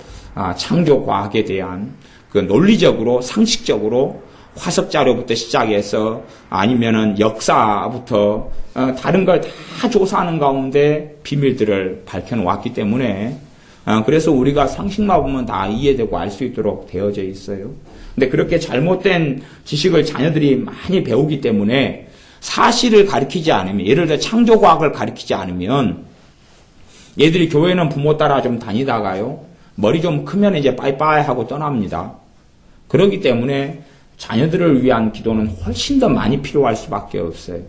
창조 과학에 대한 그 논리적으로 상식적으로 화석 자료부터 시작해서 아니면은 역사부터 다른 걸 다 조사하는 가운데 비밀들을 밝혀놓았기 때문에 그래서 우리가 상식만 보면 다 이해되고 알 수 있도록 되어져 있어요. 근데 그렇게 잘못된 지식을 자녀들이 많이 배우기 때문에 사실을 가르치지 않으면 예를 들어 창조과학을 가르치지 않으면 얘들이 교회는 부모 따라 좀 다니다가요. 머리 좀 크면 이제 빠이빠이 하고 떠납니다. 그렇기 때문에 자녀들을 위한 기도는 훨씬 더 많이 필요할 수밖에 없어요.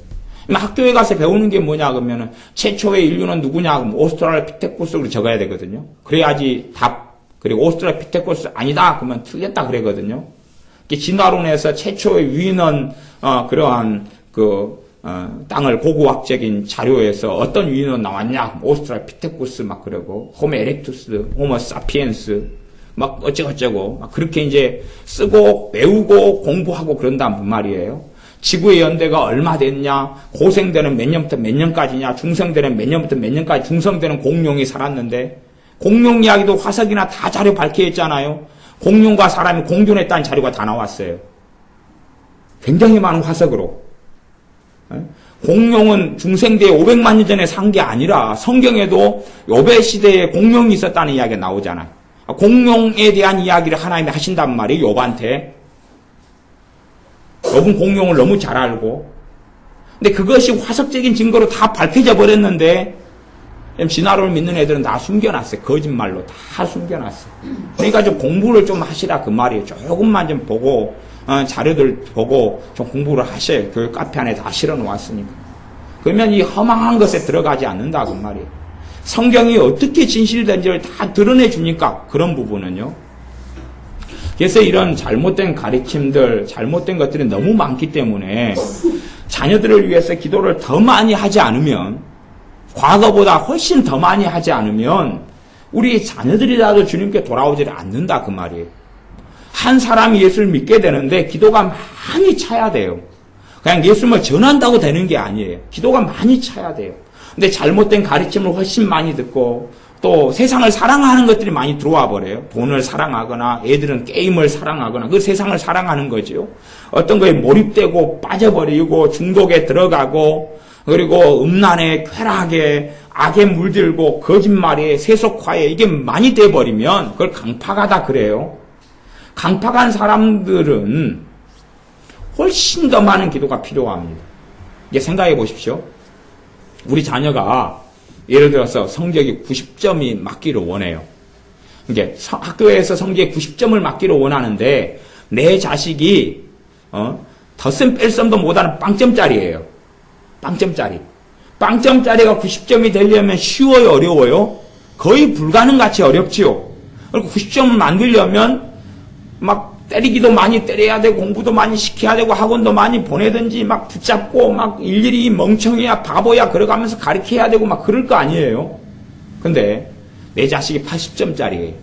학교에 가서 배우는 게 뭐냐 그러면은 최초의 인류는 누구냐 그러면 오스트랄로피테쿠스로 적어야 되거든요. 그래야지 답 그리고 오스트랄피테쿠스 아니다 그러면 틀렸다 그러거든요. 진화론에서 최초의 유인원 그러한 땅을 고고학적인 자료에서 어떤 유인원 나왔냐? 오스트랄피테쿠스 막 그러고 호모 에렉투스, 호모 사피엔스 막 어쩌고저쩌고 막 그렇게 이제 쓰고 외우고 공부하고 그런단 말이에요. 지구의 연대가 얼마 됐냐? 고생대는 몇 년부터 몇 년까지냐? 중생대는 몇 년부터 몇 년까지? 중생대는 공룡이 살았는데 공룡 이야기도 화석이나 다 자료 밝혀있잖아요. 공룡과 사람이 공존했다는 자료가 다 나왔어요. 굉장히 많은 화석으로. 공룡은 중생대에 500만 년 전에 산 게 아니라 성경에도 요배 시대에 공룡이 있었다는 이야기가 나오잖아요. 공룡에 대한 이야기를 하나님이 하신단 말이에요. 욥한테. 욥은 공룡을 너무 잘 알고. 근데 그것이 화석적인 증거로 다 밝혀져 버렸는데 진화론을 믿는 애들은 다 숨겨놨어요. 거짓말로 다 숨겨놨어요. 그러니까 좀 공부를 좀 하시라 그 말이에요. 조금만 좀 보고 자료들 보고 좀 공부를 하셔요. 교육 카페 안에 다 실어놓았으니까. 그러면 이 허망한 것에 들어가지 않는다 그 말이에요. 성경이 어떻게 진실된지를 다 드러내 주니까 그런 부분은요. 그래서 이런 잘못된 가르침들, 잘못된 것들이 너무 많기 때문에 자녀들을 위해서 기도를 더 많이 하지 않으면, 과거보다 훨씬 더 많이 하지 않으면 우리 자녀들이라도 주님께 돌아오지 않는다 그 말이에요. 한 사람이 예수를 믿게 되는데 기도가 많이 차야 돼요. 그냥 예수님을 전한다고 되는 게 아니에요. 기도가 많이 차야 돼요. 근데 잘못된 가르침을 훨씬 많이 듣고 또 세상을 사랑하는 것들이 많이 들어와 버려요. 돈을 사랑하거나 애들은 게임을 사랑하거나 그 세상을 사랑하는 거죠. 어떤 거에 몰입되고 빠져버리고 중독에 들어가고 그리고 음란에 쾌락에 악에 물들고 거짓말에 세속화에 이게 많이 돼버리면 그걸 강팍하다 그래요. 강팍한 사람들은 훨씬 더 많은 기도가 필요합니다. 이제 생각해 보십시오. 우리 자녀가 예를 들어서 성적이 90점이 맞기를 원해요. 이게 학교에서 성적이 90점을 맞기를 원하는데 내 자식이 덧셈 뺄셈도 못하는 빵점짜리예요. 빵점짜리. 빵점짜리가 90점이 되려면 쉬워요, 어려워요? 거의 불가능같이 어렵지요. 그리고 90점을 만들려면 막 때리기도 많이 때려야 되고 공부도 많이 시켜야 되고 학원도 많이 보내든지 막 붙잡고 막 일일이 멍청이야 바보야 그러가면서 가르쳐야 되고 막 그럴 거 아니에요. 근데 내 자식이 80점짜리예요.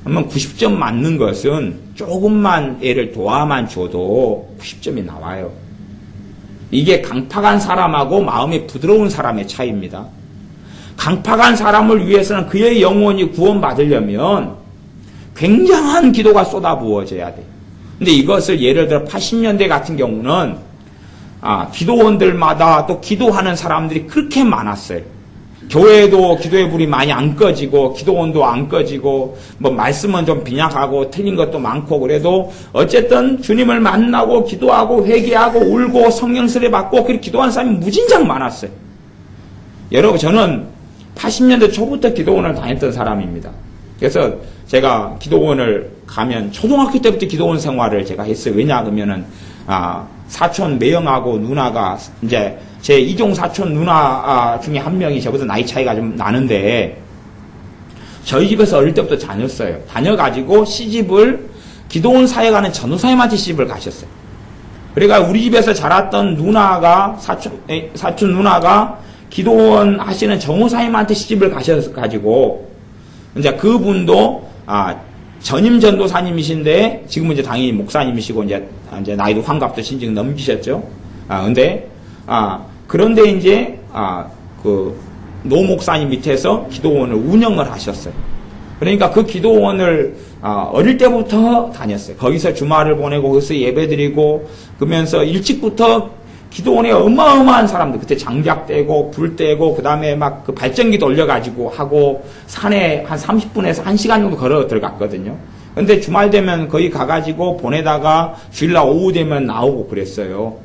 그러면 90점 맞는 것은 조금만 애를 도와만 줘도 90점이 나와요. 이게 강팍한 사람하고 마음이 부드러운 사람의 차이입니다. 강팍한 사람을 위해서는 그의 영혼이 구원받으려면 굉장한 기도가 쏟아부어져야 돼요. 근데 이것을 예를 들어 80년대 같은 경우는 기도원들마다 또 기도하는 사람들이 그렇게 많았어요. 교회도 기도의 불이 많이 안 꺼지고 기도원도 안 꺼지고 뭐 말씀은 좀 빈약하고 틀린 것도 많고 그래도 어쨌든 주님을 만나고 기도하고 회개하고 울고 성령세례 받고 그렇게 기도하는 사람이 무진장 많았어요. 여러분 저는 80년대 초부터 기도원을 다녔던 사람입니다. 그래서 제가 기도원을 가면 초등학교 때부터 기도원 생활을 제가 했어요. 왜냐 그러면은 사촌 매형하고 누나가 이제 제 이종 사촌 누나 중에 한 명이 저보다 나이 차이가 좀 나는데 저희 집에서 어릴 때부터 다녔어요. 다녀가지고 시집을 기도원 사회 가는 전도사님한테 시집을 가셨어요. 그러니까 우리 집에서 자랐던 누나가 사촌 누나가 기도원 하시는 정호사님한테 시집을 가셔가지고 이제 그분도 전임 전도사님이신데 지금은 이제 당연히 목사님이시고 이제 나이도 환갑도 진즉 넘기셨죠. 그런데 이제 노 목사님 밑에서 기도원을 운영을 하셨어요. 그러니까 그 기도원을 어릴 때부터 다녔어요. 거기서 주말을 보내고 거기서 예배드리고 그러면서 일찍부터 기도원에 어마어마한 사람들 그때 장작 떼고 불 떼고 그 다음에 막 그 발전기 돌려가지고 하고 산에 한 30분에서 1시간 정도 걸어 들어갔거든요. 근데 주말 되면 거기 가가지고 보내다가 주일날 오후 되면 나오고 그랬어요.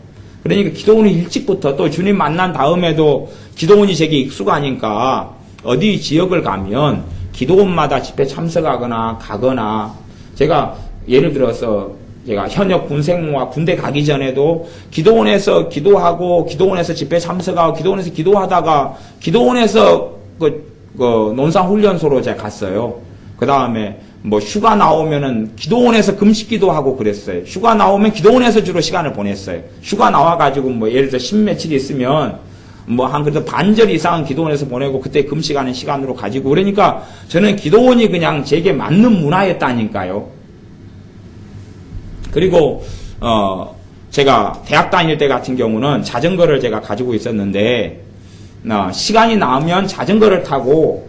그러니까 기도원이 일찍부터 또 주님 만난 다음에도 기도원이 제게 익숙하니까 어디 지역을 가면 기도원마다 집회 참석하거나 가거나 제가 예를 들어서 제가 현역 군생과 군대 가기 전에도 기도원에서 기도하고 기도원에서 집회 참석하고 기도원에서 기도하다가 기도원에서 논산훈련소로 제가 갔어요. 그 다음에 뭐 휴가 나오면은 기도원에서 금식 기도하고 그랬어요. 휴가 나오면 기도원에서 주로 시간을 보냈어요. 휴가 나와가지고 뭐 예를 들어 10며칠 있으면 뭐 한 그래도 반절 이상은 기도원에서 보내고 그때 금식하는 시간으로 가지고 그러니까 저는 기도원이 그냥 제게 맞는 문화였다니까요. 그리고 제가 대학 다닐 때 같은 경우는 자전거를 제가 가지고 있었는데 시간이 나오면 자전거를 타고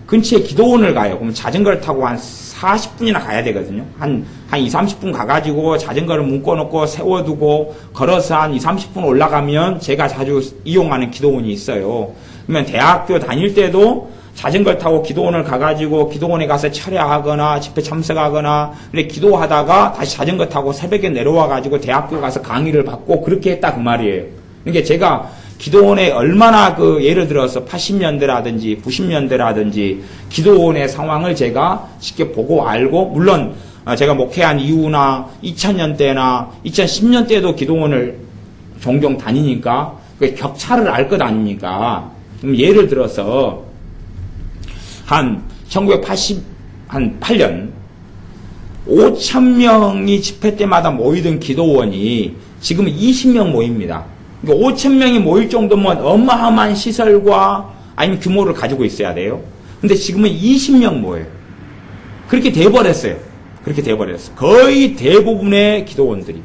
근처에 기도원을 가요. 그럼 자전거를 타고 한 40분이나 가야 되거든요. 한 2, 30분 가가지고 자전거를 묶어놓고 세워두고 걸어서 한 2, 30분 올라가면 제가 자주 이용하는 기도원이 있어요. 그러면 대학교 다닐 때도 자전거를 타고 기도원을 가가지고 기도원에 가서 철야하거나 집회 참석하거나 그래 기도하다가 다시 자전거 타고 새벽에 내려와가지고 대학교 가서 강의를 받고 그렇게 했다 그 말이에요. 그러니까 제가 기도원에 얼마나 예를 들어서 80년대라든지 90년대라든지 기도원의 상황을 제가 직접 보고 알고 물론 제가 목회한 이후나 2000년대나 2010년대에도 기도원을 종종 다니니까 그 격차를 알 것 아닙니까? 그럼 예를 들어서 한 1988년 5,000명이 집회 때마다 모이던 기도원이 지금은 20명 모입니다. 그러니까 5,000명이 모일 정도면 어마어마한 시설과 아니면 규모를 가지고 있어야 돼요. 근데 지금은 20명 모여요. 그렇게 돼버렸어요. 그렇게 돼버렸어요. 거의 대부분의 기도원들이.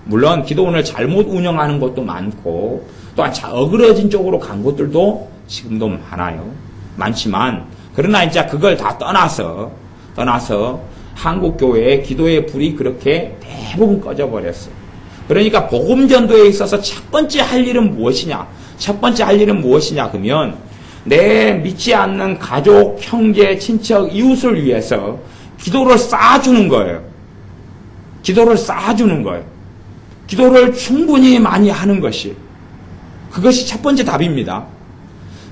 물론 기도원을 잘못 운영하는 것도 많고 또한 어그러진 쪽으로 간 곳들도 지금도 많아요. 많지만 그러나 이제 그걸 다 떠나서 한국교회의 기도의 불이 그렇게 대부분 꺼져버렸어요. 그러니까 복음전도에 있어서 첫 번째 할 일은 무엇이냐? 첫 번째 할 일은 무엇이냐? 그러면 내 믿지 않는 가족, 형제, 친척, 이웃을 위해서 기도를 쌓아주는 거예요. 기도를 쌓아주는 거예요. 기도를 충분히 많이 하는 것이 그것이 첫 번째 답입니다.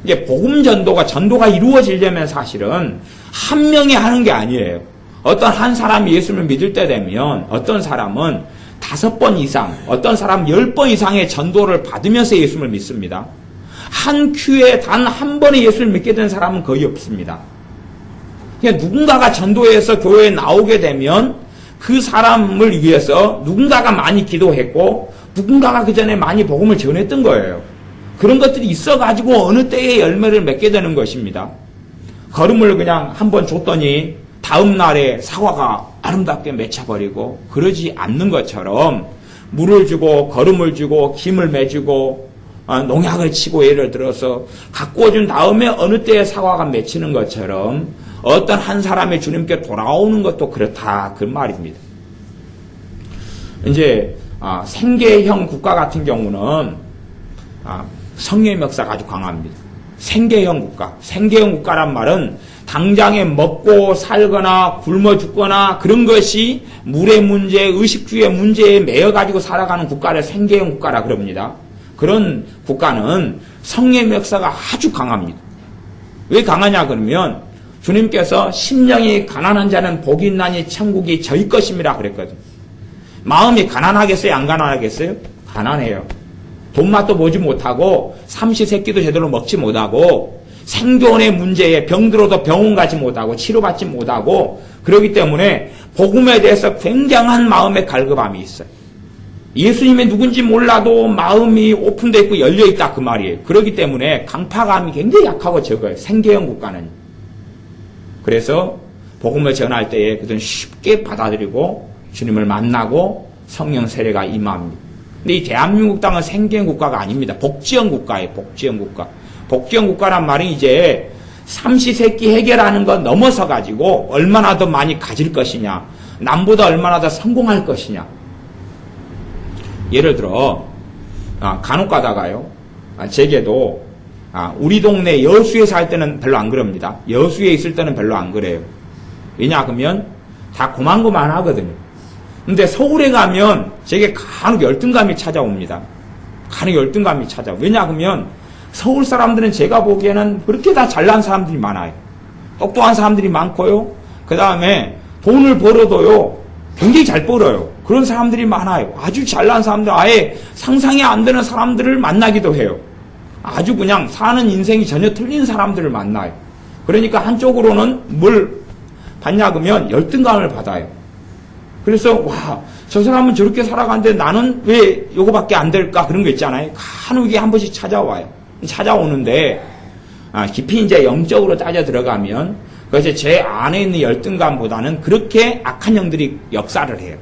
이게 복음전도가 이루어지려면 사실은 한 명이 하는 게 아니에요. 어떤 한 사람이 예수를 믿을 때 되면 어떤 사람은 5번 이상, 어떤 사람 10번 이상의 전도를 받으면서 예수를 믿습니다. 한 큐에 단 한 번에 예수를 믿게 된 사람은 거의 없습니다. 그러니까 누군가가 전도해서 교회에 나오게 되면 그 사람을 위해서 누군가가 많이 기도했고 누군가가 그 전에 많이 복음을 전했던 거예요. 그런 것들이 있어가지고 어느 때에 열매를 맺게 되는 것입니다. 걸음을 그냥 한번 줬더니 다음 날에 사과가 아름답게 맺혀버리고 그러지 않는 것처럼 물을 주고 걸음을 주고 김을 매주고 농약을 치고 예를 들어서 갖고 준 다음에 어느 때에 사과가 맺히는 것처럼 어떤 한 사람이 주님께 돌아오는 것도 그렇다 그 말입니다. 이제 생계형 국가 같은 경우는 성령의 역사가 아주 강합니다. 생계형 국가. 생계형 국가란 말은 당장에 먹고 살거나 굶어 죽거나 그런 것이 물의 문제, 의식주의 문제에 매여가지고 살아가는 국가를 생계형 국가라 그럽니다. 그런 국가는 성령의 역사가 아주 강합니다. 왜 강하냐 그러면 주님께서 심령이 가난한 자는 복이 있나니 천국이 저희 것임이라 그랬거든요. 마음이 가난하겠어요? 안 가난하겠어요? 가난해요. 돈맛도 보지 못하고 삼시세끼도 제대로 먹지 못하고 생존의 문제에 병들어도 병원 가지 못하고 치료받지 못하고 그렇기 때문에 복음에 대해서 굉장한 마음의 갈급함이 있어요. 예수님이 누군지 몰라도 마음이 오픈되어 있고 열려있다 그 말이에요. 그렇기 때문에 강파감이 굉장히 약하고 적어요. 생계형 국가는. 그래서 복음을 전할 때에 그들은 쉽게 받아들이고 주님을 만나고 성령 세례가 임합니다. 근데 이 대한민국 땅은 생계형 국가가 아닙니다. 복지형 국가예요. 복지형 국가. 복지형 국가란 말은 이제 삼시세끼 해결하는 거 넘어서 가지고 얼마나 더 많이 가질 것이냐, 남보다 얼마나 더 성공할 것이냐. 예를 들어 간혹 가다가요, 제게도 우리 동네 여수에 살 때는 별로 안 그럽니다. 여수에 있을 때는 별로 안 그래요. 왜냐 그러면 다 고만고만 하거든요. 근데 서울에 가면 제게 간혹 열등감이 찾아옵니다. 간혹 열등감이 찾아와요. 왜냐 그러면 서울 사람들은 제가 보기에는 그렇게 다 잘난 사람들이 많아요. 똑똑한 사람들이 많고요. 그 다음에 돈을 벌어도요, 굉장히 잘 벌어요. 그런 사람들이 많아요. 아주 잘난 사람들, 아예 상상이 안 되는 사람들을 만나기도 해요. 아주 그냥 사는 인생이 전혀 틀린 사람들을 만나요. 그러니까 한쪽으로는 받냐 그러면 열등감을 받아요. 그래서 와, 저 사람은 저렇게 살아가는데 나는 왜 요거밖에 안 될까? 그런 거 있잖아요. 간혹 이게 한 번씩 찾아와요. 찾아오는데 깊이 이제 영적으로 따져 들어가면 그것이 제 안에 있는 열등감보다는 그렇게 악한 영들이 역사를 해요.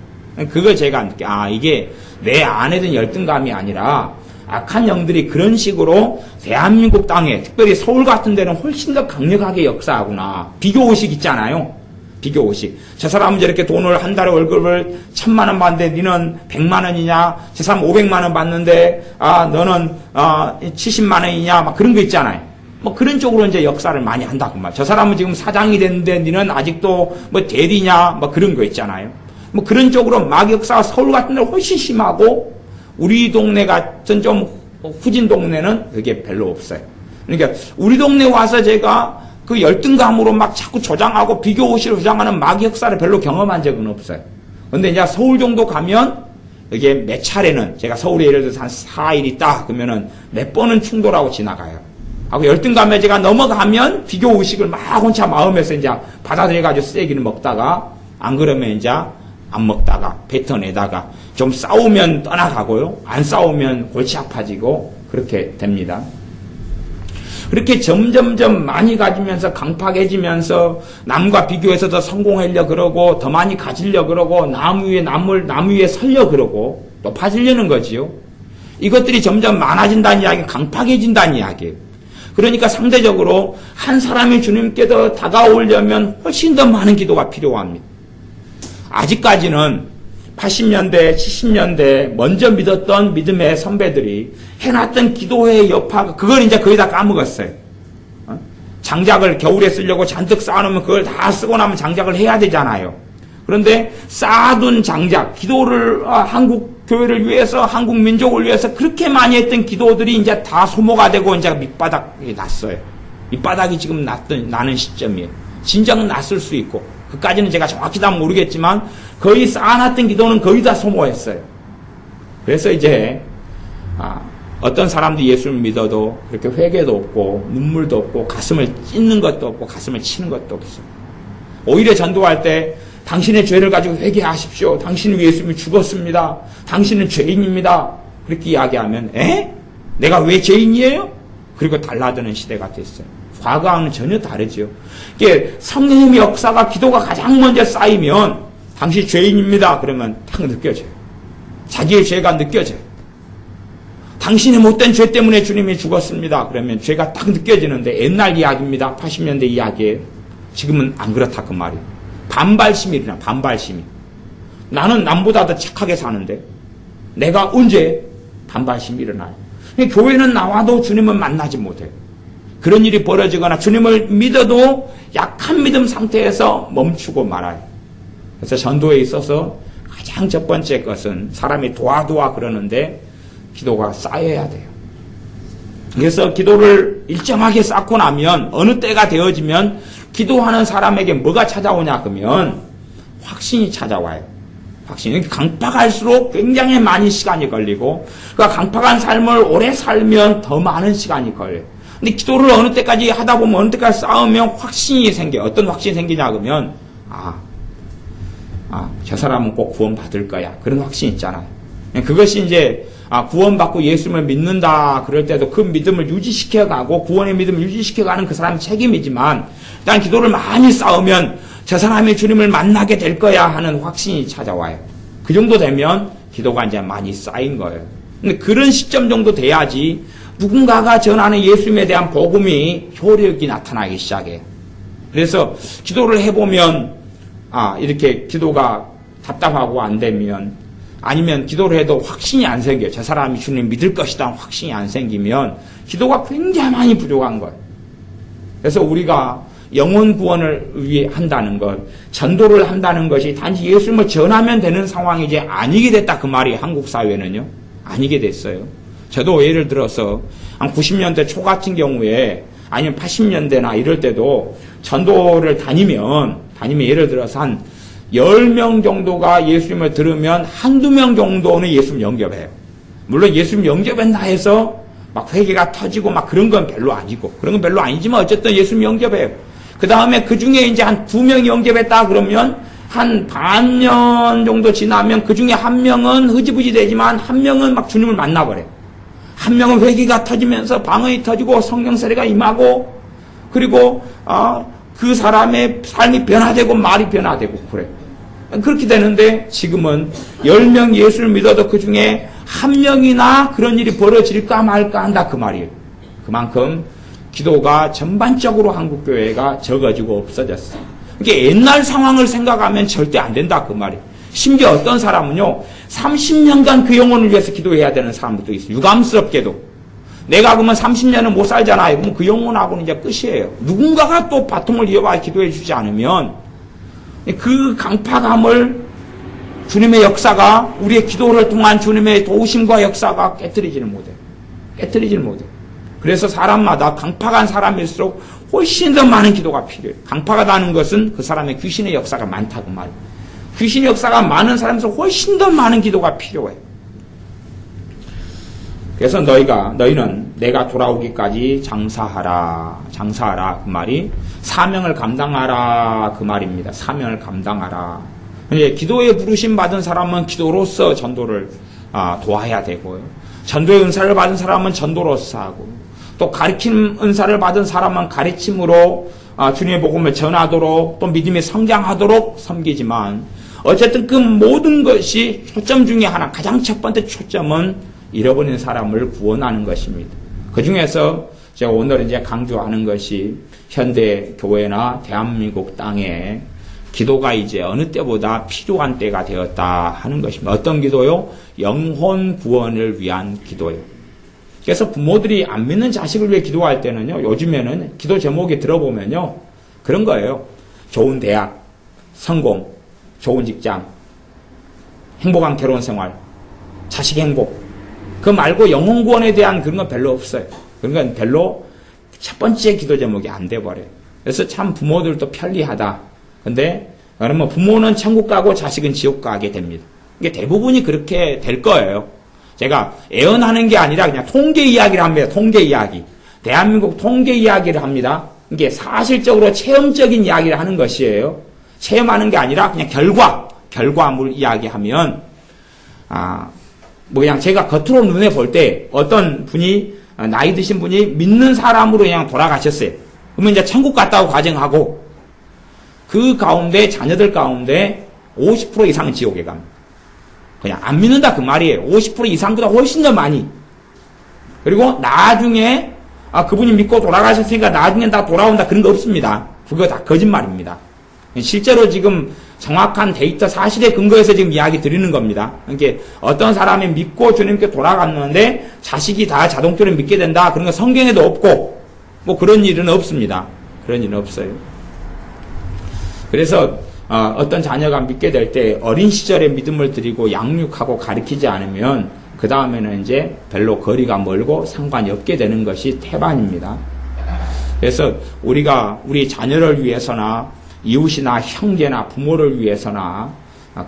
그거 제가 느껴. 이게 내 안에 든 열등감이 아니라 악한 영들이 그런 식으로 대한민국 땅에 특별히 서울 같은 데는 훨씬 더 강력하게 역사하구나. 비교의식 있잖아요. 비교의식. 저 사람은 저렇게 돈을 한 달에 월급을 1,000만 원 받는데 니는 100만 원이냐? 저 사람 500만 원 받는데 너는 70만 원이냐? 막 그런 거 있잖아요. 뭐 그런 쪽으로 이제 역사를 많이 한다고 말. 저 사람은 지금 사장이 됐는데 니는 아직도 뭐 대리냐? 뭐 그런 거 있잖아요. 뭐 그런 쪽으로 막 역사가 서울 같은 데 훨씬 심하고 우리 동네 같은 좀 후진 동네는 그게 별로 없어요. 그러니까 우리 동네 와서 제가 그 열등감으로 막 자꾸 조장하고 비교의식을 조장하는 막 역사를 별로 경험한 적은 없어요. 근데 이제 서울 정도 가면 이게 몇 차례는 제가 서울에 예를 들어서 한 4일 있다 그러면은 몇 번은 충돌하고 지나가요. 하고 열등감에 제가 넘어가면 비교의식을 막 혼자 마음에서 이제 받아들여가지고 쓰레기를 먹다가 안 그러면 이제 안 먹다가 뱉어내다가 좀 싸우면 떠나가고요. 안 싸우면 골치 아파지고 그렇게 됩니다. 그렇게 점점점 많이 가지면서 강팍해지면서 남과 비교해서 더 성공하려 그러고 더 많이 가지려 그러고 나무 위에 설려 그러고 높아지려는 거지요. 이것들이 점점 많아진다는 이야기, 강팍해진다는 이야기예요. 그러니까 상대적으로 한 사람이 주님께 더 다가오려면 훨씬 더 많은 기도가 필요합니다. 아직까지는 80년대, 70년대 먼저 믿었던 믿음의 선배들이 해놨던 기도의 여파가 그걸 이제 거의 다 까먹었어요. 장작을 겨울에 쓰려고 잔뜩 쌓아놓으면 그걸 다 쓰고 나면 장작을 해야 되잖아요. 그런데 쌓아둔 장작, 기도를 한국 교회를 위해서 한국 민족을 위해서 그렇게 많이 했던 기도들이 이제 다 소모가 되고 이제 밑바닥이 났어요. 밑바닥이 지금 나는 시점이에요. 진정은 났을 수 있고 그까지는 제가 정확히 다 모르겠지만 거의 쌓아놨던 기도는 거의 다 소모했어요. 그래서 이제 어떤 사람들이 예수를 믿어도 그렇게 회개도 없고 눈물도 없고 가슴을 찢는 것도 없고 가슴을 치는 것도 없어요. 오히려 전도할 때 당신의 죄를 가지고 회개하십시오. 당신은 예수님이 죽었습니다. 당신은 죄인입니다. 그렇게 이야기하면 내가 왜 죄인이에요? 그리고 달라드는 시대가 됐어요. 과거와는 전혀 다르죠. 이게 성령의 역사가 기도가 가장 먼저 쌓이면 당신 죄인입니다. 그러면 딱 느껴져요. 자기의 죄가 느껴져요. 당신의 못된 죄 때문에 주님이 죽었습니다. 그러면 죄가 딱 느껴지는데 옛날 이야기입니다. 80년대 이야기예요. 지금은 안 그렇다 그 말이에요. 반발심이 일어나. 반발심이. 나는 남보다 더 착하게 사는데 내가 언제 반발심이 일어나요. 교회는 나와도 주님을 만나지 못해요. 그런 일이 벌어지거나 주님을 믿어도 약한 믿음 상태에서 멈추고 말아요. 그래서 전도에 있어서 가장 첫 번째 것은 사람이 도와 그러는데 기도가 쌓여야 돼요. 그래서 기도를 일정하게 쌓고 나면 어느 때가 되어지면 기도하는 사람에게 뭐가 찾아오냐 그러면 확신이 찾아와요. 확신이 강팍할수록 굉장히 많이 시간이 걸리고 그 강팍한 삶을 오래 살면 더 많은 시간이 걸려요. 근데 기도를 어느 때까지 하다 보면 어느 때까지 쌓으면 확신이 생겨요. 어떤 확신이 생기냐 그러면 저 사람은 꼭 구원받을 거야. 그런 확신이 있잖아요. 그것이 이제 구원받고 예수님을 믿는다 그럴 때도 그 믿음을 유지시켜가고 구원의 믿음을 유지시켜가는 그 사람의 책임이지만 일단 기도를 많이 쌓으면 저 사람이 주님을 만나게 될 거야 하는 확신이 찾아와요. 그 정도 되면 기도가 이제 많이 쌓인 거예요. 근데 그런 시점 정도 돼야지 누군가가 전하는 예수님에 대한 복음이 효력이 나타나기 시작해요. 그래서 기도를 해보면 이렇게 기도가 답답하고 안 되면 아니면 기도를 해도 확신이 안 생겨요. 저 사람이 주님 믿을 것이다 확신이 안 생기면 기도가 굉장히 많이 부족한 거예요. 그래서 우리가 영혼 구원을 위해 한다는 것, 전도를 한다는 것이 단지 예수님을 전하면 되는 상황이 이제 아니게 됐다 그 말이 한국 사회는요. 아니게 됐어요. 저도 예를 들어서 한 90년대 초 같은 경우에 아니면 80년대나 이럴 때도 전도를 다니면 예를 들어서 한 10명 정도가 예수님을 들으면 한두 명 정도는 예수님 영접해요. 물론 예수님 영접했나 해서 막 회개가 터지고 막 그런 건 별로 아니고 그런 건 별로 아니지만 어쨌든 예수님 영접해요. 그 다음에 그 중에 이제 한 2명이 영접했다 그러면 한 반년 정도 지나면 그 중에 한 명은 흐지부지 되지만 한 명은 막 주님을 만나버려요. 한 명은 회개가 터지면서 방언이 터지고 성령 세례가 임하고 그리고 그 사람의 삶이 변화되고 말이 변화되고 그래요. 그렇게 되는데 지금은 10명 예수를 믿어도 그 중에 한 명이나 그런 일이 벌어질까 말까 한다 그 말이에요. 그만큼 기도가 전반적으로 한국교회가 적어지고 없어졌어요. 그러니까 옛날 상황을 생각하면 절대 안 된다 그 말이에요. 심지어 어떤 사람은요 30년간 그 영혼을 위해서 기도해야 되는 사람들도 있어요. 유감스럽게도 내가 그러면 30년은 못 살잖아요. 그럼 그 영혼하고는 이제 끝이에요. 누군가가 또 바통을 이어와 기도해 주지 않으면 그 강팍함을 주님의 역사가 우리의 기도를 통한 주님의 도우심과 역사가 깨트리지는 못해요. 깨트리지는 못해요. 그래서 사람마다 강팍한 사람일수록 훨씬 더 많은 기도가 필요해요. 강팍하다는 것은 그 사람의 귀신의 역사가 많다고 말이에요. 귀신의 역사가 많은 사람에서 훨씬 더 많은 기도가 필요해요. 그래서 너희는 내가 돌아오기까지 장사하라 그 말이 사명을 감당하라 그 말입니다. 사명을 감당하라. 기도에 부르심 받은 사람은 기도로서 전도를 도와야 되고요. 전도의 은사를 받은 사람은 전도로서 하고 또 가르침 은사를 받은 사람은 가르침으로 주님의 복음을 전하도록 또 믿음이 성장하도록 섬기지만 어쨌든 그 모든 것이 초점 중에 하나 가장 첫 번째 초점은 잃어버린 사람을 구원하는 것입니다. 그 중에서 제가 오늘 이제 강조하는 것이 현대 교회나 대한민국 땅에 기도가 이제 어느 때보다 필요한 때가 되었다 하는 것입니다. 어떤 기도요? 영혼 구원을 위한 기도요. 그래서 부모들이 안 믿는 자식을 위해 기도할 때는요, 요즘에는 기도 제목에 들어보면요, 그런 거예요. 좋은 대학, 성공, 좋은 직장, 행복한 결혼 생활, 자식 행복. 그 말고 영혼 구원에 대한 그런 건 별로 없어요. 그런 건 별로 첫 번째 기도 제목이 안 돼버려요. 그래서 참 부모들도 편리하다. 근데 그러면 부모는 천국 가고 자식은 지옥 가게 됩니다. 이게 대부분이 그렇게 될 거예요. 제가 애언하는 게 아니라 그냥 통계 이야기를 합니다. 통계 이야기. 대한민국 통계 이야기를 합니다. 이게 사실적으로 체험적인 이야기를 하는 것이에요. 체험하는 게 아니라 그냥 결과물 이야기하면 그냥 제가 겉으로 눈에 볼 때 어떤 분이 나이 드신 분이 믿는 사람으로 그냥 돌아가셨어요. 그러면 이제 천국 갔다고 가정하고 그 가운데 자녀들 가운데 50% 이상은 지옥에 갑니다. 그냥 안 믿는다 그 말이에요. 50% 이상보다 훨씬 더 많이. 그리고 나중에 그분이 믿고 돌아가셨으니까 나중에 다 돌아온다 그런 거 없습니다. 그거 다 거짓말입니다. 실제로 지금 정확한 데이터 사실에 근거해서 지금 이야기 드리는 겁니다. 그러니까 어떤 사람이 믿고 주님께 돌아갔는데 자식이 다 자동적으로 믿게 된다. 그런 거 성경에도 없고 뭐 그런 일은 없습니다. 그런 일은 없어요. 그래서 어떤 자녀가 믿게 될 때 어린 시절에 믿음을 드리고 양육하고 가르치지 않으면 그 다음에는 이제 별로 거리가 멀고 상관이 없게 되는 것이 태반입니다. 그래서 우리가 우리 자녀를 위해서나 이웃이나 형제나 부모를 위해서나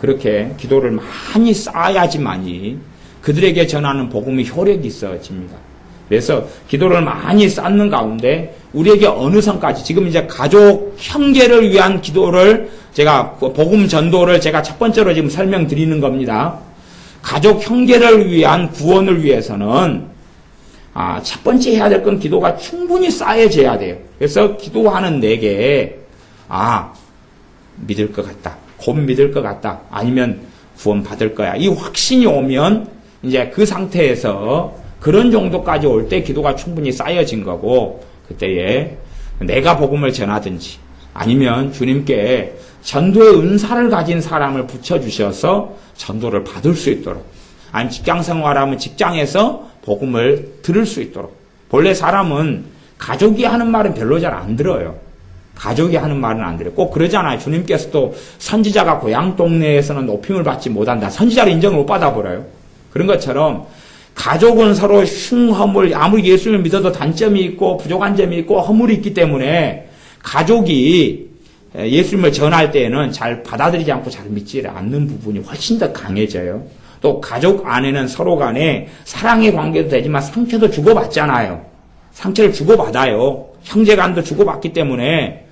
그렇게 기도를 많이 쌓아야지만이 그들에게 전하는 복음의 효력이 있어집니다. 그래서 기도를 많이 쌓는 가운데 우리에게 어느 선까지 지금 이제 가족, 형제를 위한 기도를 제가 복음 전도를 제가 첫 번째로 지금 설명드리는 겁니다. 가족, 형제를 위한 구원을 위해서는 첫 번째 해야 될 건 기도가 충분히 쌓여져야 돼요. 그래서 기도하는 내게 믿을 것 같다. 곧 믿을 것 같다. 아니면 구원 받을 거야. 이 확신이 오면 이제 그 상태에서 그런 정도까지 올 때 기도가 충분히 쌓여진 거고 그때에 내가 복음을 전하든지 아니면 주님께 전도의 은사를 가진 사람을 붙여주셔서 전도를 받을 수 있도록 아니면 직장생활하면 직장에서 복음을 들을 수 있도록 본래 사람은 가족이 하는 말은 별로 잘 안 들어요. 가족이 하는 말은 안 들어요. 꼭 그러잖아요. 주님께서도 선지자가 고향 동네에서는 높임을 받지 못한다. 선지자를 인정을 못 받아버려요. 그런 것처럼 가족은 서로 흉허물 아무리 예수님을 믿어도 단점이 있고 부족한 점이 있고 허물이 있기 때문에 가족이 예수님을 전할 때에는 잘 받아들이지 않고 잘 믿지 않는 부분이 훨씬 더 강해져요. 또 가족 안에는 서로 간에 사랑의 관계도 되지만 상처도 주고받잖아요. 상처를 주고받아요. 형제간도 주고받기 때문에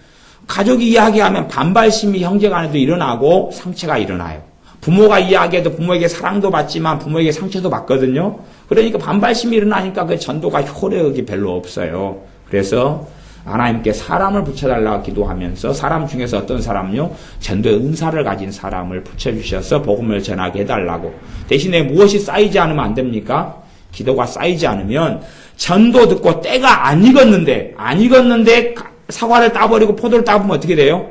가족이 이야기하면 반발심이 형제간에도 일어나고 상처가 일어나요. 부모가 이야기해도 부모에게 사랑도 받지만 부모에게 상처도 받거든요. 그러니까 반발심이 일어나니까 그 전도가 효력이 별로 없어요. 그래서 하나님께 사람을 붙여달라고 기도하면서 사람 중에서 어떤 사람요? 전도의 은사를 가진 사람을 붙여주셔서 복음을 전하게 해달라고. 대신에 무엇이 쌓이지 않으면 안 됩니까? 기도가 쌓이지 않으면 전도 듣고 때가 안 익었는데 사과를 따버리고 포도를 따보면 어떻게 돼요?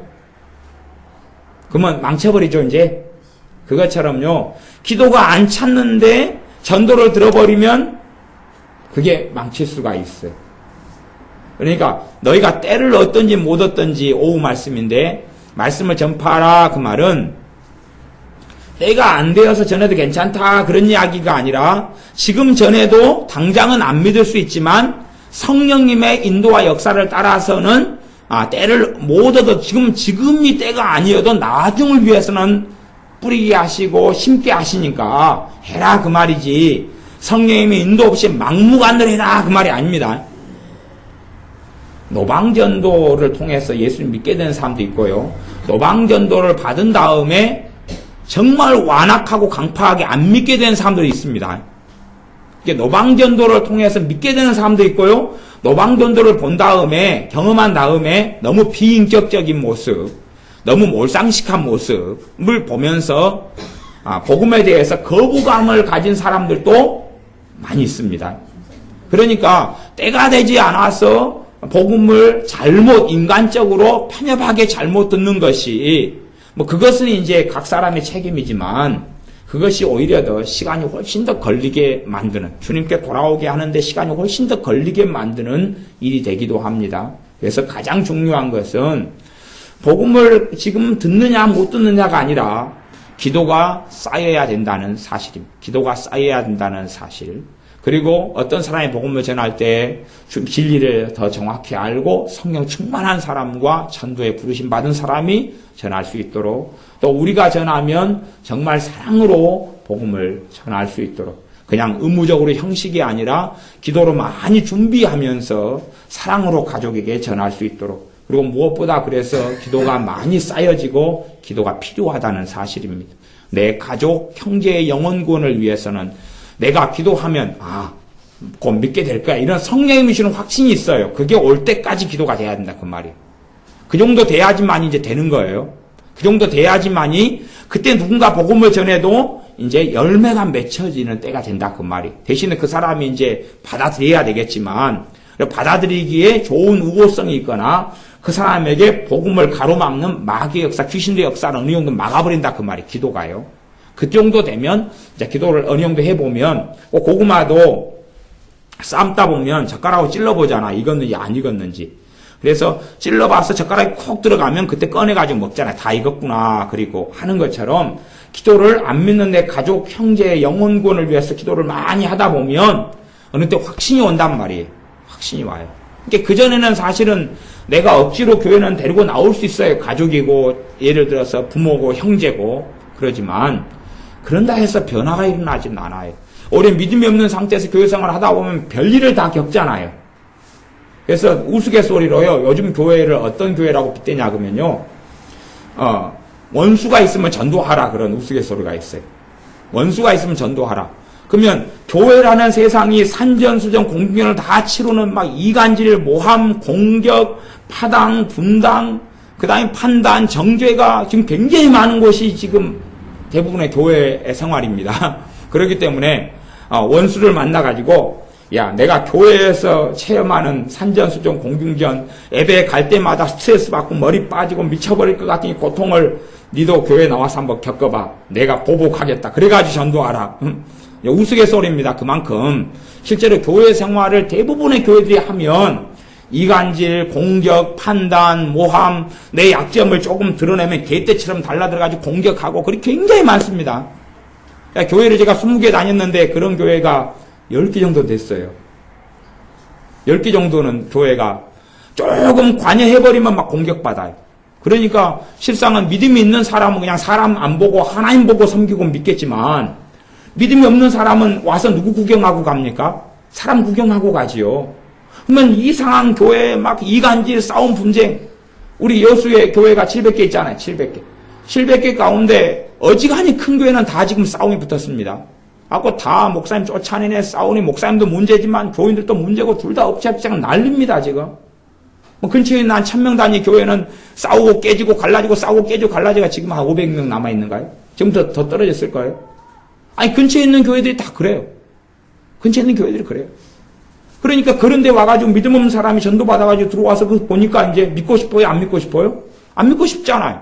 그러면 망쳐버리죠 이제. 그것처럼요. 기도가 안 찼는데 전도를 들어버리면 그게 망칠 수가 있어요. 그러니까 너희가 때를 얻든지 못 얻든지 오후 말씀인데 말씀을 전파하라 그 말은 때가 안 되어서 전해도 괜찮다 그런 이야기가 아니라 지금 전해도 당장은 안 믿을 수 있지만 성령님의 인도와 역사를 따라서는 때를 못 얻어 지금이 때가 아니어도 나중을 위해서는 뿌리게 하시고 심게 하시니까 해라 그 말이지 성령님의 인도 없이 막무가내로 해라 그 말이 아닙니다. 노방전도를 통해서 예수를 믿게 되는 사람도 있고요. 노방전도를 받은 다음에 정말 완악하고 강팍하게 안 믿게 되는 사람들이 있습니다. 노방전도를 통해서 믿게 되는 사람도 있고요. 노방전도를 본 다음에 경험한 다음에 너무 비인격적인 모습, 너무 몰상식한 모습을 보면서 복음에 대해서 거부감을 가진 사람들도 많이 있습니다. 그러니까 때가 되지 않아서 복음을 인간적으로 편협하게 잘못 듣는 것이 그것은 이제 각 사람의 책임이지만 그것이 오히려 더 시간이 훨씬 더 걸리게 만드는 주님께 돌아오게 하는데 시간이 훨씬 더 걸리게 만드는 일이 되기도 합니다. 그래서 가장 중요한 것은 복음을 지금 듣느냐 못 듣느냐가 아니라 기도가 쌓여야 된다는 사실입니다. 기도가 쌓여야 된다는 사실. 그리고 어떤 사람이 복음을 전할 때 진리를 더 정확히 알고 성령 충만한 사람과 전도에 부르심 받은 사람이 전할 수 있도록 또 우리가 전하면 정말 사랑으로 복음을 전할 수 있도록 그냥 의무적으로 형식이 아니라 기도로 많이 준비하면서 사랑으로 가족에게 전할 수 있도록 그리고 무엇보다 그래서 기도가 많이 쌓여지고 기도가 필요하다는 사실입니다. 내 가족, 형제의 영혼 구원을 위해서는 내가 기도하면 곧 믿게 될 거야. 이런 성령님이 주는 확신이 있어요. 그게 올 때까지 기도가 돼야 된다 그 말이에요. 그 정도 돼야지만 이제 되는 거예요. 그 정도 돼야지만이 그때 누군가 복음을 전해도 이제 열매가 맺혀지는 때가 된다 그 말이에요. 대신에 그 사람이 이제 받아들여야 되겠지만 받아들이기에 좋은 우호성이 있거나 그 사람에게 복음을 가로막는 마귀의 역사, 귀신의 역사를 어느 정도 막아버린다 그 말이에요. 기도가요. 그 정도 되면 이제 기도를 어느 정도 해보면 고구마도 삶다 보면 젓가락으로 찔러보잖아. 익었는지 안 익었는지. 그래서 찔러봐서 젓가락이 콕 들어가면 그때 꺼내가지고 먹잖아. 다 익었구나. 그리고 하는 것처럼 기도를 안 믿는 내 가족, 형제의 영혼 구원을 위해서 기도를 많이 하다 보면 어느 때 확신이 온단 말이에요. 확신이 와요. 그러니까 그전에는 사실은 내가 억지로 교회는 데리고 나올 수 있어요. 가족이고 예를 들어서 부모고 형제고 그러지만 그런다 해서 변화가 일어나지는 않아요. 오래 믿음이 없는 상태에서 교회 생활을 하다 보면 별일을 다 겪잖아요. 그래서 우스갯소리로요. 요즘 교회를 어떤 교회라고 빗대냐 그러면요. 원수가 있으면 전도하라 그런 우스갯소리가 있어요. 원수가 있으면 전도하라. 그러면 교회라는 세상이 산전수전 공경을 다 치르는 막 이간질, 모함, 공격, 파당, 분당, 그 다음에 판단, 정죄가 지금 굉장히 많은 곳이 지금 대부분의 교회의 생활입니다. 그렇기 때문에 원수를 만나가지고 야 내가 교회에서 체험하는 산전수전 공중전 예배 갈 때마다 스트레스 받고 머리 빠지고 미쳐버릴 것 같은 이 고통을 니도 교회 나와서 한번 겪어봐. 내가 보복하겠다. 그래가지고 전도하라. 우스갯소리입니다. 그만큼 실제로 교회 생활을 대부분의 교회들이 하면 이간질, 공격, 판단, 모함, 내 약점을 조금 드러내면 개떼처럼 달라들어가지고 공격하고 그게 굉장히 많습니다. 교회를 제가 20개 다녔는데 그런 교회가 10개 정도 됐어요. 10개 정도는 교회가 조금 관여해버리면 막 공격받아요. 그러니까 실상은 믿음이 있는 사람은 그냥 사람 안 보고 하나님 보고 섬기고 믿겠지만 믿음이 없는 사람은 와서 누구 구경하고 갑니까? 사람 구경하고 가지요. 그러면 이상한 교회에 막 이간질, 싸움, 분쟁 우리 여수의 교회가 700개 있잖아요. 700개. 700개 가운데 어지간히 큰 교회는 다 지금 싸움이 붙었습니다. 아까 다 목사님 쫓아내네 싸우니 목사님도 문제지만 교인들도 문제고 둘 다 엎치락치락 난립니다 지금. 뭐 근처에 있는 한 1000명 단위 교회는 싸우고 깨지고 갈라지고 싸우고 깨지고 갈라지가 지금 한 500명 남아있는가요? 지금 더 떨어졌을 거예요? 아니 근처에 있는 교회들이 다 그래요. 근처에 있는 교회들이 그래요. 그러니까 그런데 와가지고 믿음 없는 사람이 전도 받아가지고 들어와서 그 보니까 이제 믿고 싶어요? 안 믿고 싶어요? 안 믿고 싶잖아요.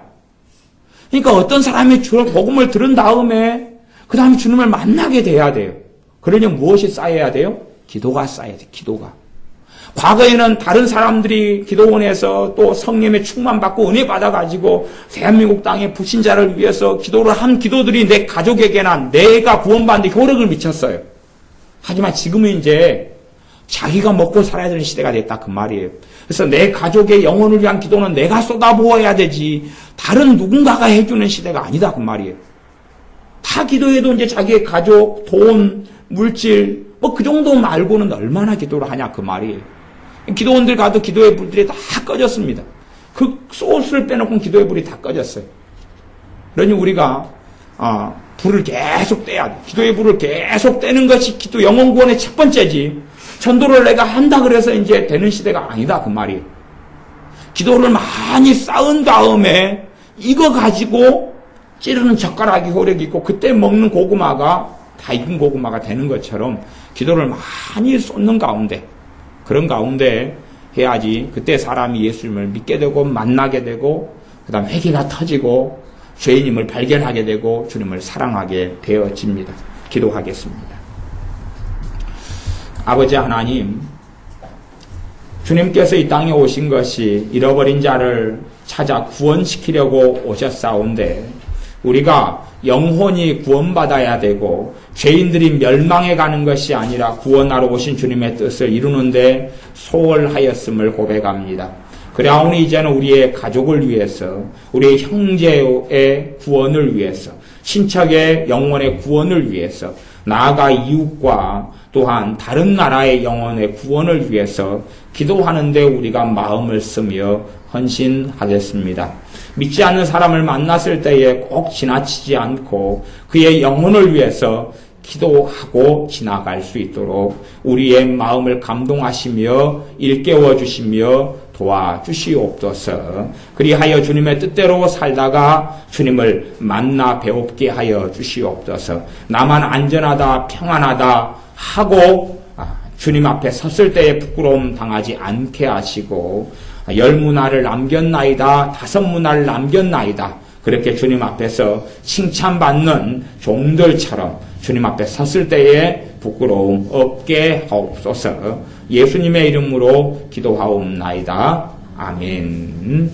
그러니까 어떤 사람이 복음을 들은 다음에 그 다음에 주님을 만나게 돼야 돼요. 그러려면 무엇이 쌓여야 돼요? 기도가 쌓여야 돼요. 기도가. 과거에는 다른 사람들이 기도원에서 또 성령의 충만받고 은혜 받아가지고 대한민국 땅의 불신자를 위해서 기도를 한 기도들이 내 가족에게나 내가 구원받는 데 효력을 미쳤어요. 하지만 지금은 이제 자기가 먹고 살아야 되는 시대가 됐다 그 말이에요. 그래서 내 가족의 영혼을 위한 기도는 내가 쏟아부어야 되지 다른 누군가가 해주는 시대가 아니다 그 말이에요. 다 기도해도 이제 자기의 가족, 돈, 물질 뭐 그 정도 말고는 얼마나 기도를 하냐 그 말이에요. 기도원들 가도 기도의 불들이 다 꺼졌습니다. 그 소스를 빼놓고 기도의 불이 다 꺼졌어요. 그러니 우리가 불을 계속 떼야 돼. 기도의 불을 계속 떼는 것이 기도 영혼 구원의 첫 번째지. 전도를 내가 한다 그래서 이제 되는 시대가 아니다 그 말이에요. 기도를 많이 쌓은 다음에 이거 가지고 찌르는 젓가락이 효력이 있고 그때 먹는 고구마가 다 익은 고구마가 되는 것처럼 기도를 많이 쏟는 가운데 그런 가운데 해야지 그때 사람이 예수님을 믿게 되고 만나게 되고 그 다음 회개가 터지고 죄인임을 발견하게 되고 주님을 사랑하게 되어집니다. 기도하겠습니다. 아버지 하나님, 주님께서 이 땅에 오신 것이 잃어버린 자를 찾아 구원시키려고 오셨사온데 우리가 영혼이 구원받아야 되고 죄인들이 멸망해 가는 것이 아니라 구원하러 오신 주님의 뜻을 이루는데 소홀하였음을 고백합니다. 그러하오니 이제는 우리의 가족을 위해서 우리의 형제의 구원을 위해서 친척의 영혼의 구원을 위해서 나아가 이웃과 또한 다른 나라의 영혼의 구원을 위해서 기도하는데 우리가 마음을 쓰며 헌신하겠습니다. 믿지 않는 사람을 만났을 때에 꼭 지나치지 않고 그의 영혼을 위해서 기도하고 지나갈 수 있도록 우리의 마음을 감동하시며 일깨워 주시며 도와주시옵소서. 그리하여 주님의 뜻대로 살다가 주님을 만나 배웁게 하여 주시옵소서. 나만 안전하다 평안하다 하고 주님 앞에 섰을 때에 부끄러움 당하지 않게 하시고 10문화를 남겼나이다 5문화를 남겼나이다 그렇게 주님 앞에서 칭찬받는 종들처럼 주님 앞에 섰을 때에 부끄러움 없게 하옵소서. 예수님의 이름으로 기도하옵나이다. 아멘.